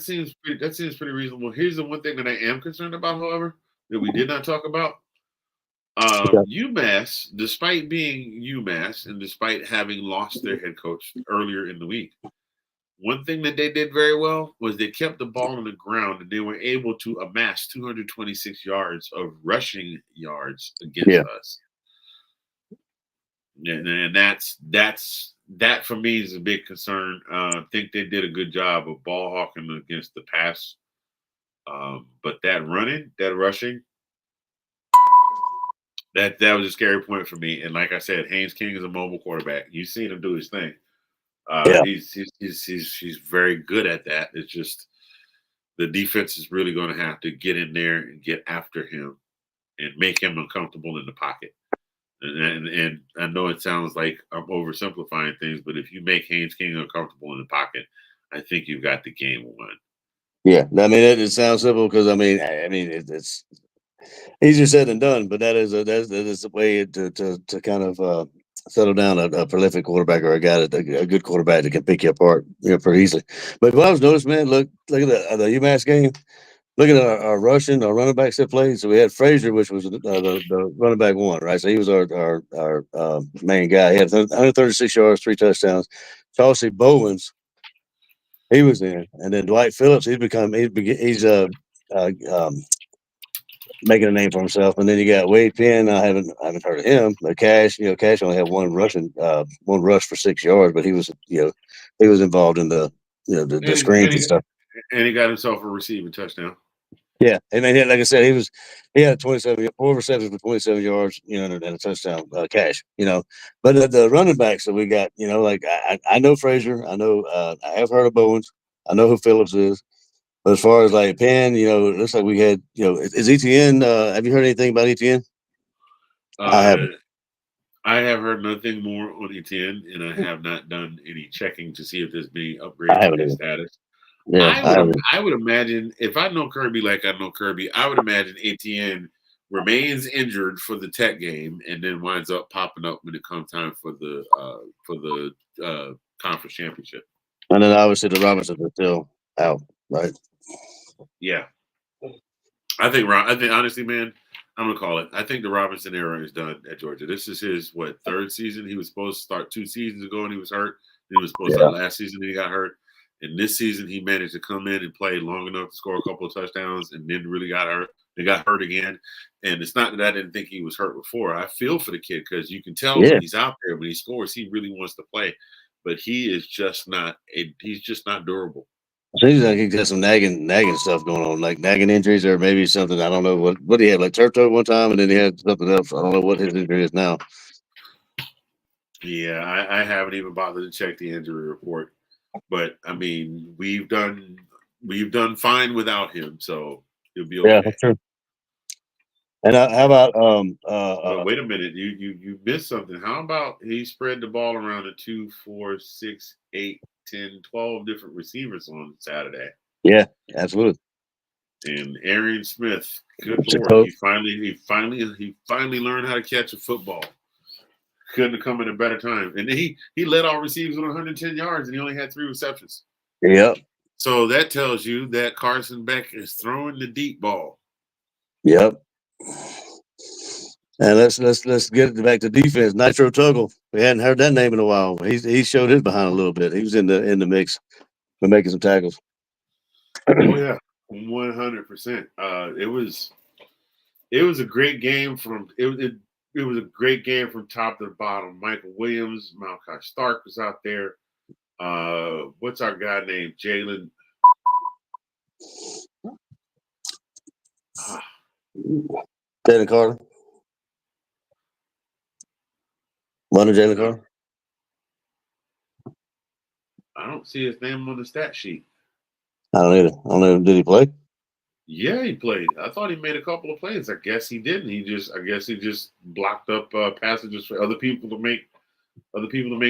That seems pretty reasonable. Here's the one thing that I am concerned about, however, that we did not talk about. Okay. UMass, despite being UMass and despite having lost their head coach earlier in the week, one thing that they did very well was they kept the ball on the ground and they were able to amass 226 yards of rushing yards against Yeah. us. And that for me is a big concern. I think they did a good job of ball hawking against the pass. But that rushing, that was a scary point for me. And like I said, Haynes King is a mobile quarterback. You've seen him do his thing. Yeah. He's very good at that. It's just the defense is really going to have to get in there and get after him and make him uncomfortable in the pocket. And I know it sounds like I'm oversimplifying things, but if you make Haynes King uncomfortable in the pocket, I think you've got the game won. Yeah. I mean, it sounds simple because it's easier said than done, but that is a way to kind of settle down a prolific quarterback or a guy that a good quarterback that can pick you apart, pretty easily. But what I was noticing, man, look at the UMass game. Look at our running backs that played. So we had Frazier, which was the running back one, right? So he was our main guy. He had 136 yards, 3 touchdowns. Chauncey Bowens, he was in, and then Dwight Phillips. He's making a name for himself. And then you got Wade Penn. I haven't heard of him. But Cash only had one rush for 6 yards, but he was involved in the And screens and stuff. and he got himself a receiving touchdown. Yeah, and then like I said, he had 4 receptions for 27 yards, and a touchdown, Cash, But the running backs that we got, like I know Frazier, I know I have heard of Bowens, I know who Phillips is. But as far as like Penn, it looks like we had, is ETN? Have you heard anything about ETN? I haven't. I have heard nothing more on ETN, and I have not done any checking to see if there's been I upgrade haven't to his either. status. Yeah, I haven't. I would imagine if I know Kirby like I know Kirby, I would imagine ETN remains injured for the Tech game and then winds up popping up when it comes time for the conference championship. And then obviously the Robinsons are still out, right? Yeah, I think honestly, man, I'm gonna call it. I think the Robinson era is done at Georgia. This is his third season. He was supposed to start 2 seasons ago and he was hurt. He was supposed to start last season and he got hurt. And this season he managed to come in and play long enough to score a couple of touchdowns and then really got hurt. They got hurt again. And it's not that I didn't think he was hurt before. I feel for the kid because you can tell when he's out there, when he scores, he really wants to play. But he is just not he's just not durable. Seems like he got some nagging stuff going on, like nagging injuries, or maybe something. I don't know what he had, like turf toe one time, and then he had something else. I don't know what his injury is now. Yeah, I haven't even bothered to check the injury report, but I mean, we've done fine without him, so he'll be okay. Yeah, that's true. And how about But wait a minute, you missed something. How about he spread the ball around to 2, 4, 6, 8, 10, 12 different receivers on Saturday? Yeah, absolutely. And Arian Smith, good Lord, he finally learned how to catch a football. Couldn't have come at a better time. And he led all receivers on 110 yards, and he only had 3 receptions. Yep. So that tells you that Carson Beck is throwing the deep ball. Yep. And let's get back to defense. Nitro Tuggle. We hadn't heard that name in a while. He showed his behind a little bit. He was in the mix for making some tackles. Oh yeah, 100%. It was a great game from it was a great game from top to bottom. Michael Williams, Malachi Stark was out there. What's our guy named Jalen? Jalen Carter. Wonder Jalen Carter. I don't see his name on the stat sheet. I don't either. I don't know. Did he play? Yeah, he played. I thought he made a couple of plays. I guess he didn't. I guess he just blocked up passages for other people to make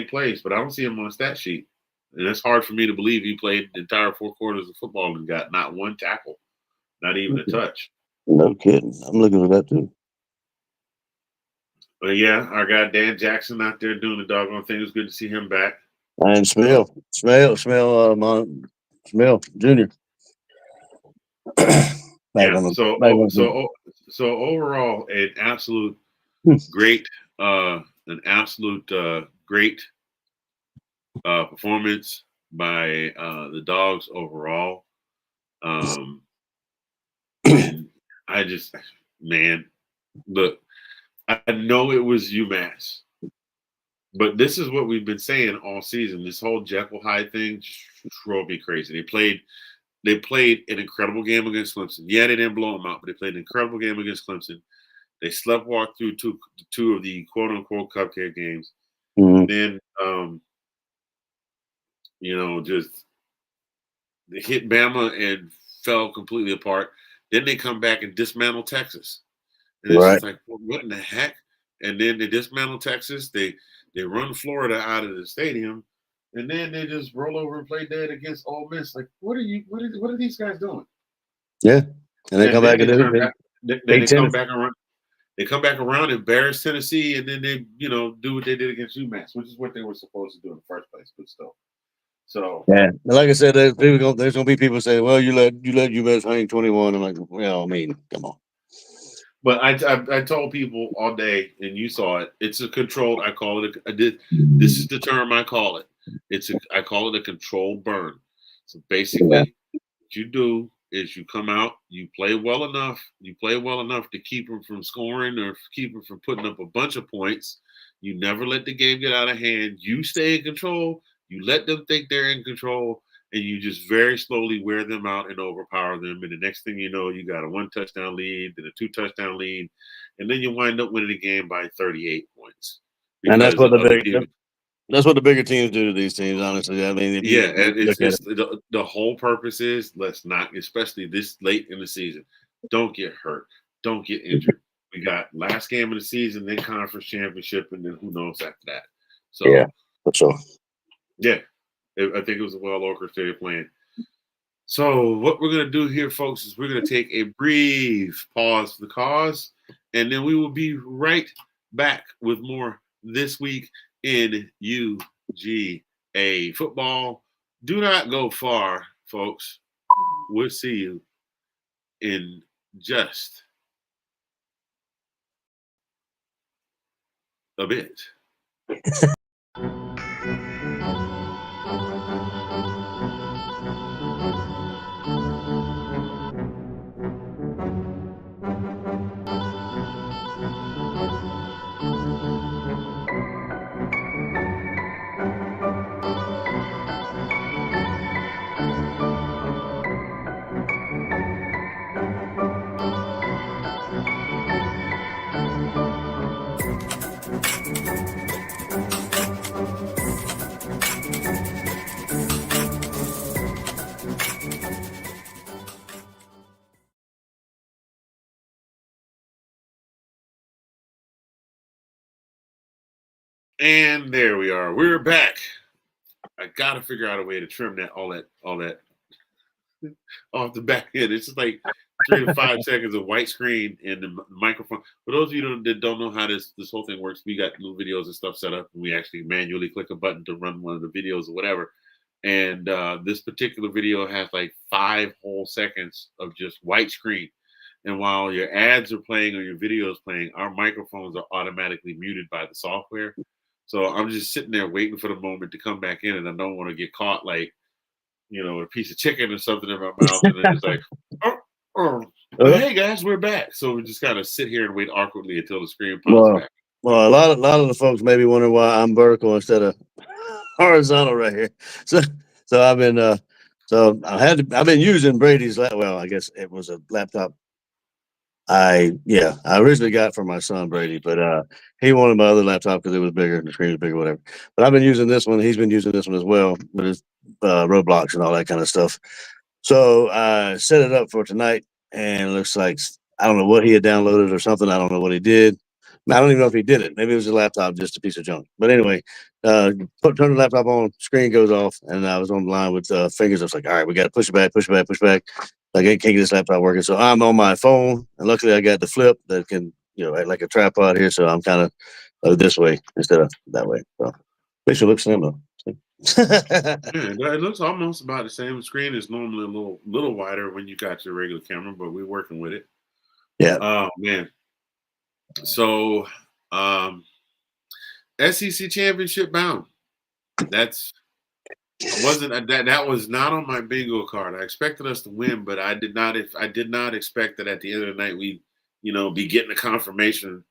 plays. But I don't see him on the stat sheet, and it's hard for me to believe he played the entire 4 quarters of football and got not one tackle, not even a touch. No kidding. I'm looking for that too. But yeah, our guy Dan Jackson out there doing the doggone thing. It was good to see him back. And Smell Junior. Yeah. Back on So overall, an absolute great performance by the Dogs overall. And I just, man, look, I know it was UMass, but this is what we've been saying all season. This whole Jekyll Hyde thing just drove me crazy. They played an incredible game against Clemson. Yeah, they didn't blow them out, but they played an incredible game against Clemson. They sleptwalked through two of the quote unquote cupcake games. Mm-hmm. Then just hit Bama and fell completely apart. Then they come back and dismantle Texas. And it's just like, what in the heck? And then they dismantle Texas. They run Florida out of the stadium, and then they just roll over and play dead against Ole Miss. Like, what are these guys doing? Yeah, and they come back and they come back around. They come back around, embarrass Tennessee, and then they do what they did against UMass, which is what they were supposed to do in the first place. But still, so yeah, like I said, there's gonna be people saying, "Well, you let UMass hang 21." I'm like, well, I mean, come on. But I told people all day, and you saw it. It's a controlled. I call it. This is the term I call it. I call it a controlled burn. So basically, what you do is you come out, you play well enough. You play well enough to keep them from scoring or keep them from putting up a bunch of points. You never let the game get out of hand. You stay in control. You let them think they're in control, and you just very slowly wear them out and overpower them. And the next thing you know, you got a 1 touchdown lead, then a 2 touchdown lead, and then you wind up winning the game by 38 points. And that's what the bigger teams do to these teams, honestly. I mean, the whole purpose is let's not, especially this late in the season, don't get hurt, don't get injured. We got last game of the season, then conference championship, and then who knows after that. So yeah, for sure. Yeah, I think it was a well orchestrated plan. So what we're going to do here, folks, is we're going to take a brief pause for the cause, and then we will be right back with more This Week in UGA football. Do not go far, folks. We'll see you in just a bit. And there we are. We're back. I gotta figure out a way to trim all that off the back end. It's just like 3 to 5 seconds of white screen and the microphone. For those of you that don't know how this whole thing works, we got new videos and stuff set up, and we actually manually click a button to run one of the videos or whatever. And this particular video has like 5 whole seconds of just white screen. And while your ads are playing or your video is playing, our microphones are automatically muted by the software. So I'm just sitting there waiting for the moment to come back in, and I don't want to get caught like, a piece of chicken or something in my mouth, and then it's like, hey guys, we're back. So we just gotta sit here and wait awkwardly until the screen pops back. Well, a lot of the folks maybe wonder why I'm vertical instead of horizontal right here. So I've been I've been using Brady's I guess it was a laptop I originally got for my son Brady, but he wanted my other laptop because it was bigger and the screen was bigger, whatever. But I've been using this one. He's been using this one as well, with his roadblocks and all that kind of stuff. So I set it up for tonight, and it looks like I don't know what he had downloaded or something. I don't know what he did. I don't even know if he did it. Maybe it was a laptop, just a piece of junk. But anyway, turn the laptop on, screen goes off, and I was on the line with fingers. I was like, all right, we got to push it back, push it back, push it back. Like I can't get this laptop working, so I'm on my phone, and luckily I got the flip that can, act like a tripod here. So I'm kind of this way instead of that way. So makes it look similar. Yeah, it looks almost about the same. The screen is normally a little wider when you got your regular camera, but we're working with it. Yeah. Oh man. So SEC championship bound. That was not on my bingo card. I expected us to win, but I did not expect that at the end of the night we, be getting a confirmation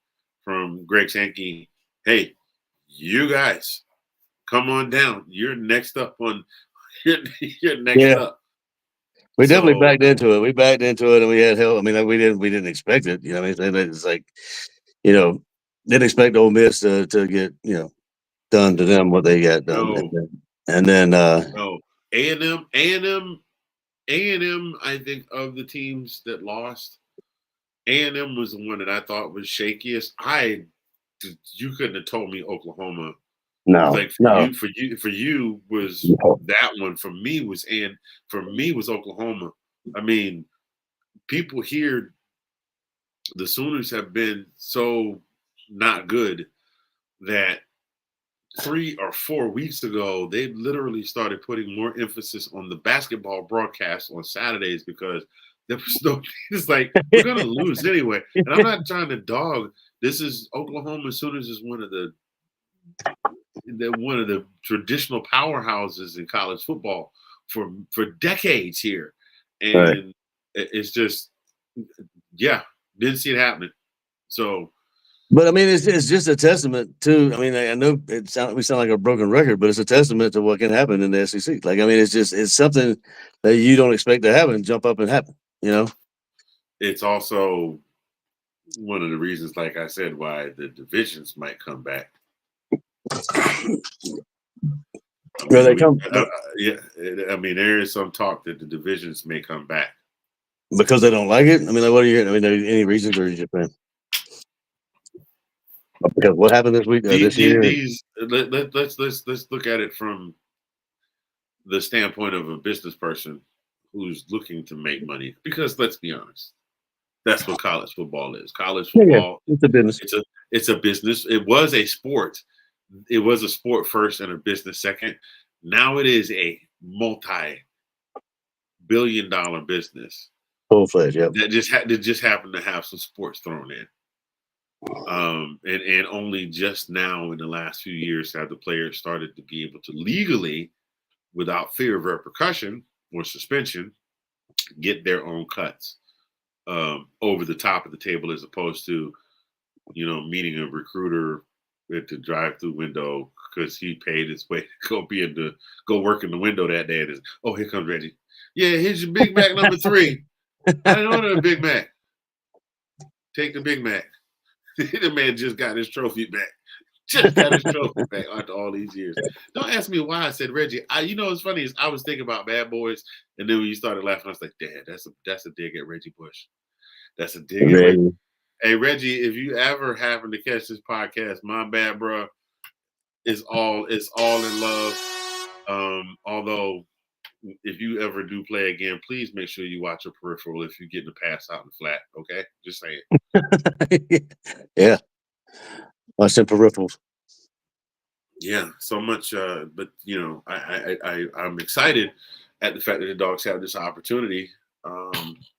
from Greg Sankey. Hey, you guys, come on down. You're next up on. You're next Yeah. up. We definitely So, backed into it. We backed into it, and we had help. I mean, like, we didn't expect it. I mean, it's like, didn't expect Ole Miss to get done to them what they got done, no, and then no. A&M. I think of the teams that lost, A&M was the one that I thought was shakiest. You couldn't have told me Oklahoma. no, Like no, for you was no. that one. For me was Oklahoma. I mean, people here, the Sooners have been so not good that 3 or 4 weeks ago, they literally started putting more emphasis on the basketball broadcast on Saturdays because there was no. It's like we're gonna lose anyway, and I'm not trying to dog. This is Oklahoma Sooners is one of the traditional powerhouses in college football for decades here, Right. and it's just didn't see it happening. So. But I mean, it's just a testament to. I mean, I know we sound like a broken record, but it's a testament to what can happen in the SEC. Like, I mean, it's something that you don't expect to happen, jump up and happen. It's also one of the reasons, like I said, why the divisions might come back. Well, they come I mean, there is some talk that the divisions may come back because they don't like it. I mean, like, what are you hearing? I mean, any reasons, or are you just saying? Because what happened this week, this year? Let's look at it from the standpoint of a business person who's looking to make money. Because let's be honest, that's what college football is. College football, it's a business. It's a business. It was a sport. It was a sport first and a business second. Now it is a multi-billion-dollar business. Full-fledged, yep. That just happened to have some sports thrown in. And only just now in the last few years have the players started to be able to legally, without fear of repercussion or suspension, get their own cuts over the top of the table, as opposed to, meeting a recruiter at the drive-through window because he paid his way to go work in the window that day. And here comes Reggie. Yeah, here's your Big Mac number 3. I didn't order a Big Mac. Take the Big Mac. The man just got his trophy back. Just got his trophy back after all these years. Don't ask me why I said Reggie. What's funny is I was thinking about Bad Boys, and then when you started laughing, I was like, "Dad, that's a dig at Reggie Bush. That's a dig at Reggie." Hey Reggie, if you ever happen to catch this podcast, my bad, bro. It's all in love. Although if you ever do play again, please make sure you watch your peripheral if you're getting a pass out in the flat. Okay, just saying. Yeah, watch the peripherals. Yeah, so much. But I'm excited at the fact that the Dogs have this opportunity.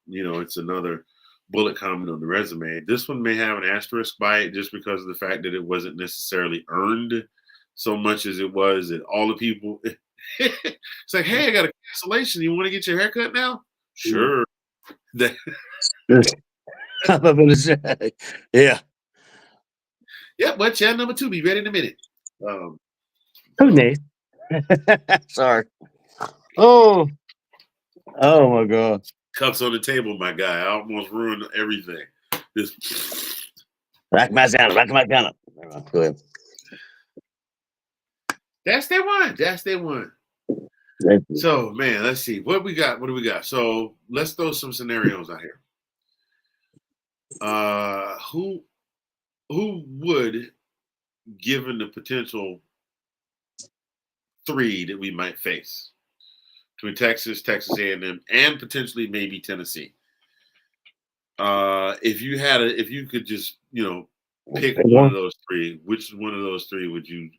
It's another bullet comment on the resume. This one may have an asterisk by it just because of the fact that it wasn't necessarily earned so much as it was that all the people. It's like, hey, I got a cancellation. You want to get your haircut now? Sure. I'm gonna say, yeah. Yeah, but channel number 2 be ready in a minute. Who needs? Sorry. Oh my God. Cups on the table, my guy. I almost ruined everything. Rack my down. Go ahead. That's their one. So, man, let's see. What do we got? So, let's throw some scenarios out here. Who would, given the potential 3 that we might face, between Texas, Texas A&M, and potentially maybe Tennessee. If you could just pick one of those three, which one of those three would you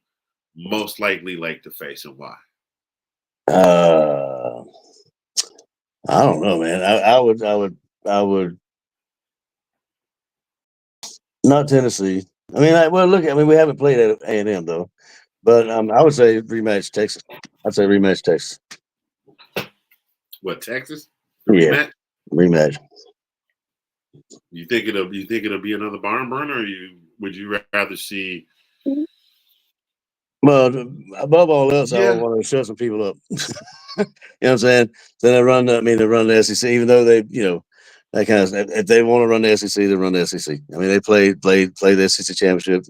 most likely like to face and why? I don't know, man. I would not Tennessee. I mean, we haven't played at A&M though, but I would say rematch Texas. I'd say rematch Texas. What, Texas? Yeah, Rematch? rematch. You think it'll be another barn burner, or would you rather see? Well, above all else, I Yeah. would want to shut some people up. You know what I'm saying? Then they run the SEC, even though they, that kind of. If they want to run the SEC, they run the SEC. I mean, they play the SEC championship.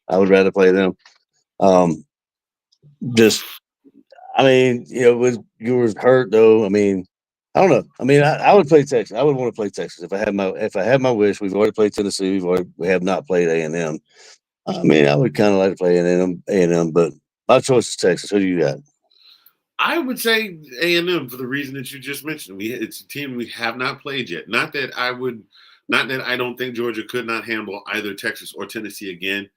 I would rather play them. Just, I mean, you were hurt though. I mean, I don't know. I mean, I would play Texas. I would want to play Texas if I had my wish. We've already played Tennessee. We have not played A&M. I mean, I would kind of like to play A&M, but my choice is Texas. Who do you got? I would say A&M for the reason that you just mentioned. It's a team we have not played yet. Not that I don't think Georgia could not handle either Texas or Tennessee again.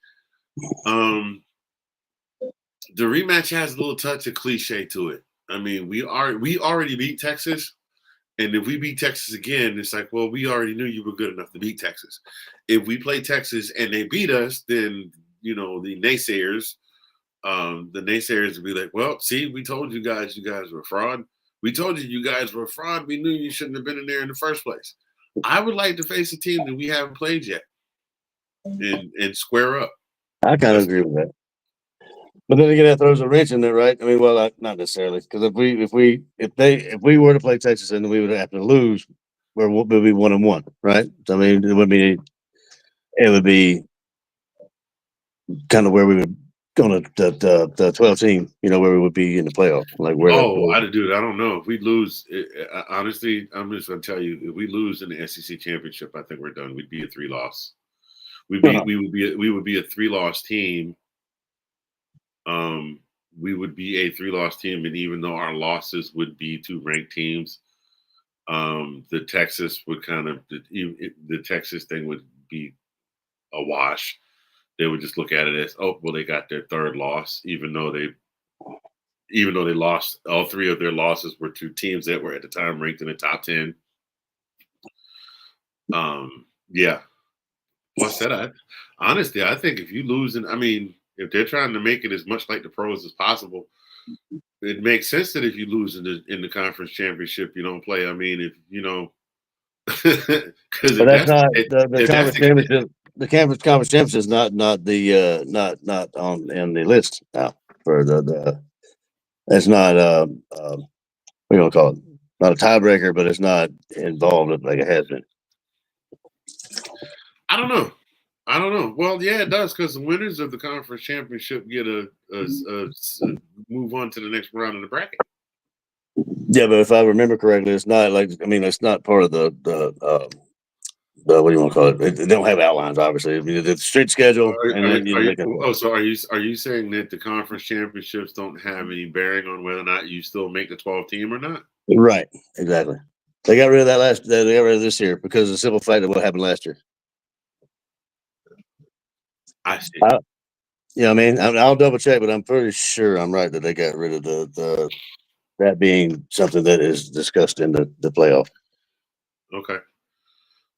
The rematch has a little touch of cliche to it. I mean, we already beat Texas, and if we beat Texas again, it's like, well, we already knew you were good enough to beat Texas. If we play Texas and they beat us, then the naysayers would be like, well, see, we told you guys were a fraud. We told you guys were a fraud. We knew you shouldn't have been in there in the first place. I would like to face a team that we haven't played yet and square up. I kind of agree with that. But then again, that throws a wrench in there, right? I mean, well, not necessarily, because if we were to play Texas and we would have to lose, we'll be 1-1, right? So, I mean, it would be kind of where we would go to the 12 team, where we would be in the playoff, like where. I don't know if we lose. Honestly, I'm just gonna tell you, if we lose in the SEC championship, I think we're done. We'd be a 3-loss. We would be a 3-loss team. We would be a 3-loss team, and even though our losses would be to ranked teams, the Texas thing would be a wash. They would just look at it as, oh, well, they got their third loss, even though they lost. All three of their losses were to teams that were at the time ranked in the top 10. Yeah. Plus that, honestly, I think if you lose, if they're trying to make it as much like the pros as possible, it makes sense that if you lose in the conference championship, you don't play. I mean, if because that's not the conference championship. The conference championship is not on the list now for the. It's not what do you want to call it? Not a tiebreaker, but it's not involved like it has been. I don't know. Well, yeah, it does, because the winners of the conference championship get a move on to the next round of the bracket. Yeah, but if I remember correctly, it's not it's not part of the what do you want to call it? They don't have outlines, obviously. I mean, the strict schedule. So are you saying that the conference championships don't have any bearing on whether or not you still make the 12 team or not? Right, exactly. They got rid of that they got rid of this year because of the simple fact of what happened last year. I see. I'll double check, but I'm pretty sure I'm right that they got rid of the that being something that is discussed in the playoff. Okay.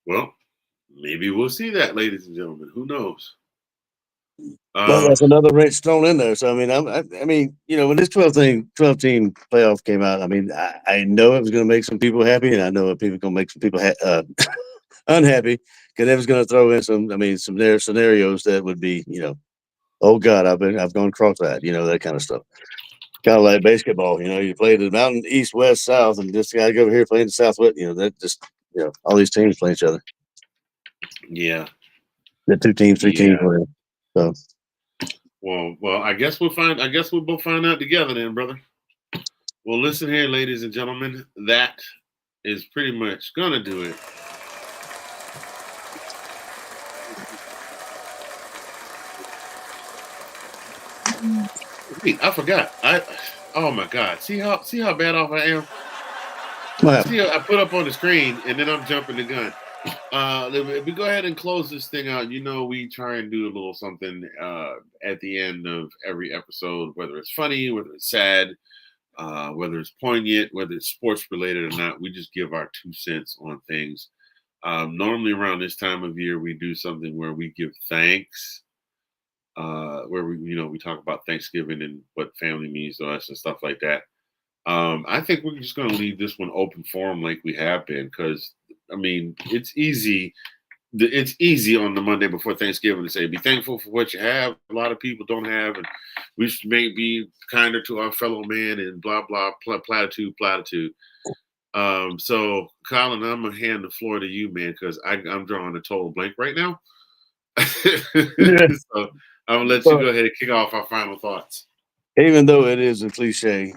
Well, maybe we'll see that, ladies and gentlemen. Who knows? Well, that's another wrench thrown in there. So when this 12 team playoff came out, I know it was going to make some people happy, and I know it was going to make some people unhappy, because it was going to throw in some scenarios that would be, oh God, I've gone cross-eyed, that kind of stuff. Kind of like basketball, you play the mountain, east, west, south, and this guy go over here playing the southwest, that just, all these teams play each other. Yeah. The 2 teams, 3 teams, whatever. So. Well, I guess we'll both find out together then, brother. Well, listen here, ladies and gentlemen, that is pretty much gonna do it. Wait, I forgot. Oh my God! See how bad off I am. What happened? See, I put up on the screen, and then I'm jumping the gun. We go ahead and close this thing out. You know, we try and do a little something at the end of every episode, whether it's funny, whether it's sad, whether it's poignant, whether it's sports related or not. We just give our 2 cents on things. Normally around this time of year, we do something where we give thanks, where we talk about Thanksgiving and what family means to us and stuff like that. I think we're just going to leave this one open forum like we have been, because I mean, it's easy. It's easy on the Monday before Thanksgiving to say, be thankful for what you have. A lot of people don't have, and we should maybe be kinder to our fellow man and blah, blah, platitude. So, Colin, I'm going to hand the floor to you, man, because I'm drawing a total blank right now. So, I'm going to let you go ahead and kick off our final thoughts. Even though it is a cliche,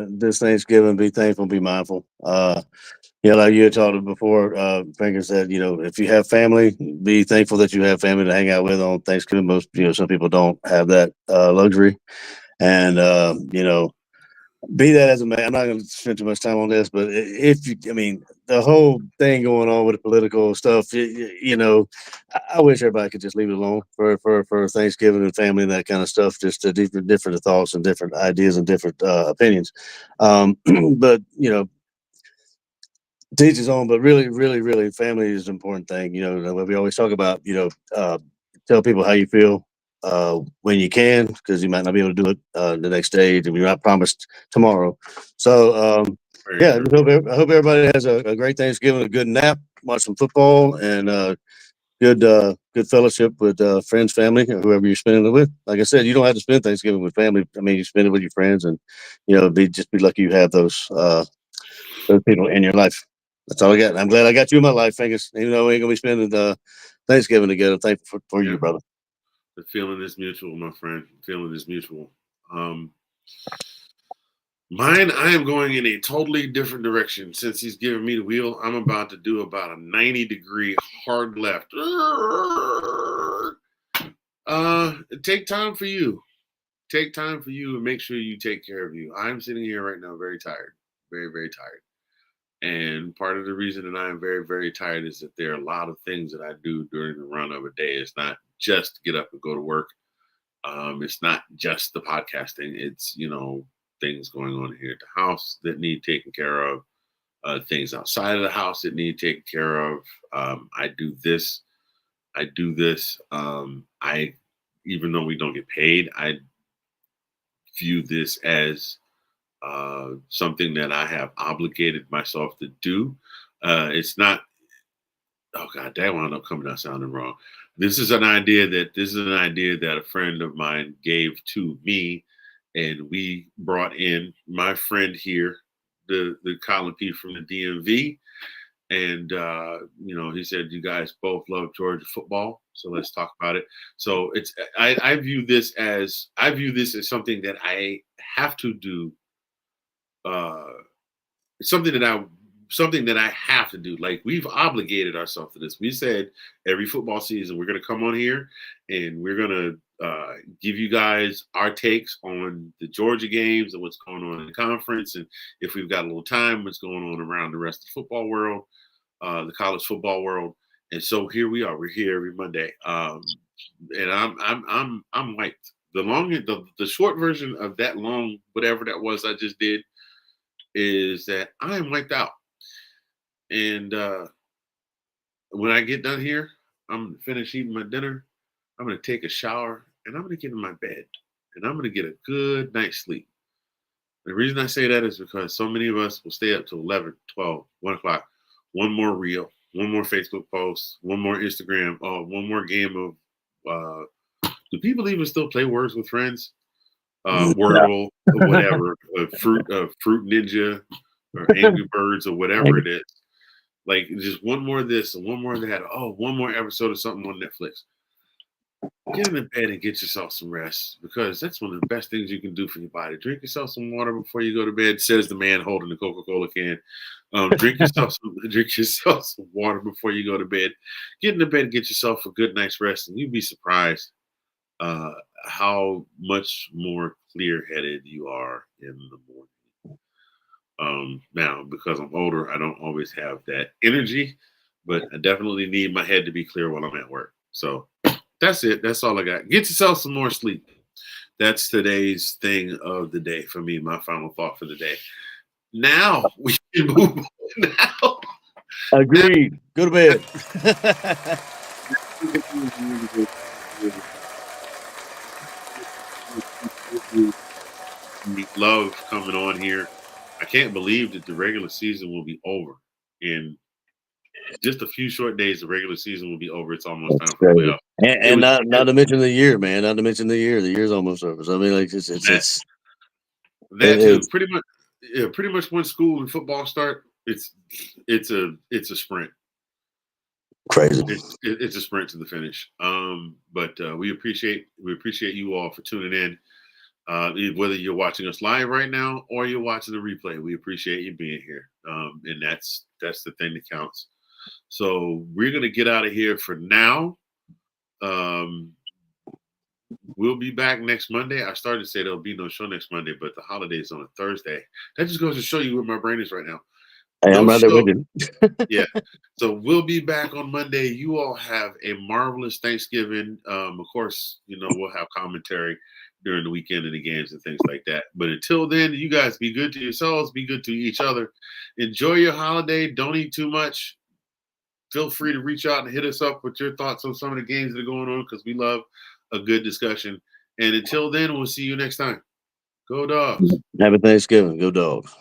this Thanksgiving, be thankful, be mindful. Like you had talked before, Finger said, if you have family, be thankful that you have family to hang out with on Thanksgiving. Most, some people don't have that luxury. And, be that as a man, I'm not going to spend too much time on this, but the whole thing going on with the political stuff, I wish everybody could just leave it alone for Thanksgiving and family and that kind of stuff. Just different thoughts and different ideas and different opinions. But teach his own, but really, really, really, family is an important thing. We always talk about, tell people how you feel when you can, because you might not be able to do it the next day, and you're not promised tomorrow. So, I hope everybody has a great Thanksgiving, a good nap, watch some football, and good fellowship with friends, family, or whoever you're spending it with. Like I said, you don't have to spend Thanksgiving with family. I mean, you spend it with your friends, and be lucky you have those people in your life. That's all I got. I'm glad I got you in my life, Angus. Even though we ain't gonna be spending Thanksgiving together. I'm thankful for you, brother. The feeling is mutual, my friend. The feeling is mutual. Mine, I am going in a totally different direction. Since he's giving me the wheel, I'm about to do about a 90-degree hard left. Take time for you. Take time for you and make sure you take care of you. I'm sitting here right now very tired. Very, very tired. And part of the reason that I am very, very tired is that there are a lot of things that I do during the run of a day. It's not just get up and go to work. It's not just the podcasting. It's, things going on here at the house that need taken care of, things outside of the house that need taken care of. I do this. Even though we don't get paid, I view this as something that I have obligated myself to do. It's not, oh God, that wound up coming out sounding wrong. This is an idea that a friend of mine gave to me, and we brought in my friend here, the Colin P from the DMV. And he said, you guys both love Georgia football, so let's talk about it. So I view this as something that I have to do. Something that I have to do. Like, we've obligated ourselves to this. We said every football season we're going to come on here and we're going to give you guys our takes on the Georgia games and what's going on in the conference, and if we've got a little time, what's going on around the rest of the football world, the college football world. And so here we are. We're here every Monday, and I'm wiped. The short version of that long whatever that was I just did is that I am wiped out. And when I get done here, I'm going to finish eating my dinner. I'm going to take a shower, and I'm going to get in my bed, and I'm going to get a good night's sleep. The reason I say that is because so many of us will stay up till 11, 12, 1 o'clock. One more reel, one more Facebook post, one more Instagram, one more game of, do people even still play Words with Friends? Wordle, or whatever, Fruit Ninja, or Angry Birds, or whatever it is. Like, just one more of this and one more of that. Oh, one more episode of something on Netflix. Get in the bed and get yourself some rest, because that's one of the best things you can do for your body. Drink yourself some water before you go to bed, says the man holding the Coca-Cola can. Drink yourself some water before you go to bed. Get in the bed and get yourself a good night's rest, and you'd be surprised how much more clear-headed you are in the morning. Now, because I'm older, I don't always have that energy, but I definitely need my head to be clear while I'm at work. So that's it. That's all I got. Get yourself some more sleep. That's today's thing of the day for me, my final thought for the day. Now we can move on now. Agreed. Go to bed. Love coming on here. I can't believe that the regular season will be over in just a few short days. The regular season will be over. It's almost time for playoffs. And not to mention the year, man. Not to mention the year. The year's almost over. So I mean, like it's that too. Pretty much, yeah. Pretty much when school and football start, it's a sprint. Crazy. It's a sprint to the finish. But we appreciate you all for tuning in. Whether you're watching us live right now or you're watching the replay, we appreciate you being here. And that's the thing that counts. So we're gonna get out of here for now. We'll be back next Monday. I started to say there'll be no show next Monday, but the holiday's on a Thursday. That just goes to show you where my brain is right now. Hey, I'm right there with you. Yeah. So we'll be back on Monday. You all have a marvelous Thanksgiving. Of course, we'll have commentary during the weekend and the games and things like that. But until then, you guys be good to yourselves, be good to each other. Enjoy your holiday. Don't eat too much. Feel free to reach out and hit us up with your thoughts on some of the games that are going on because we love a good discussion. And until then, we'll see you next time. Go Dawgs. Happy Thanksgiving. Go Dawgs.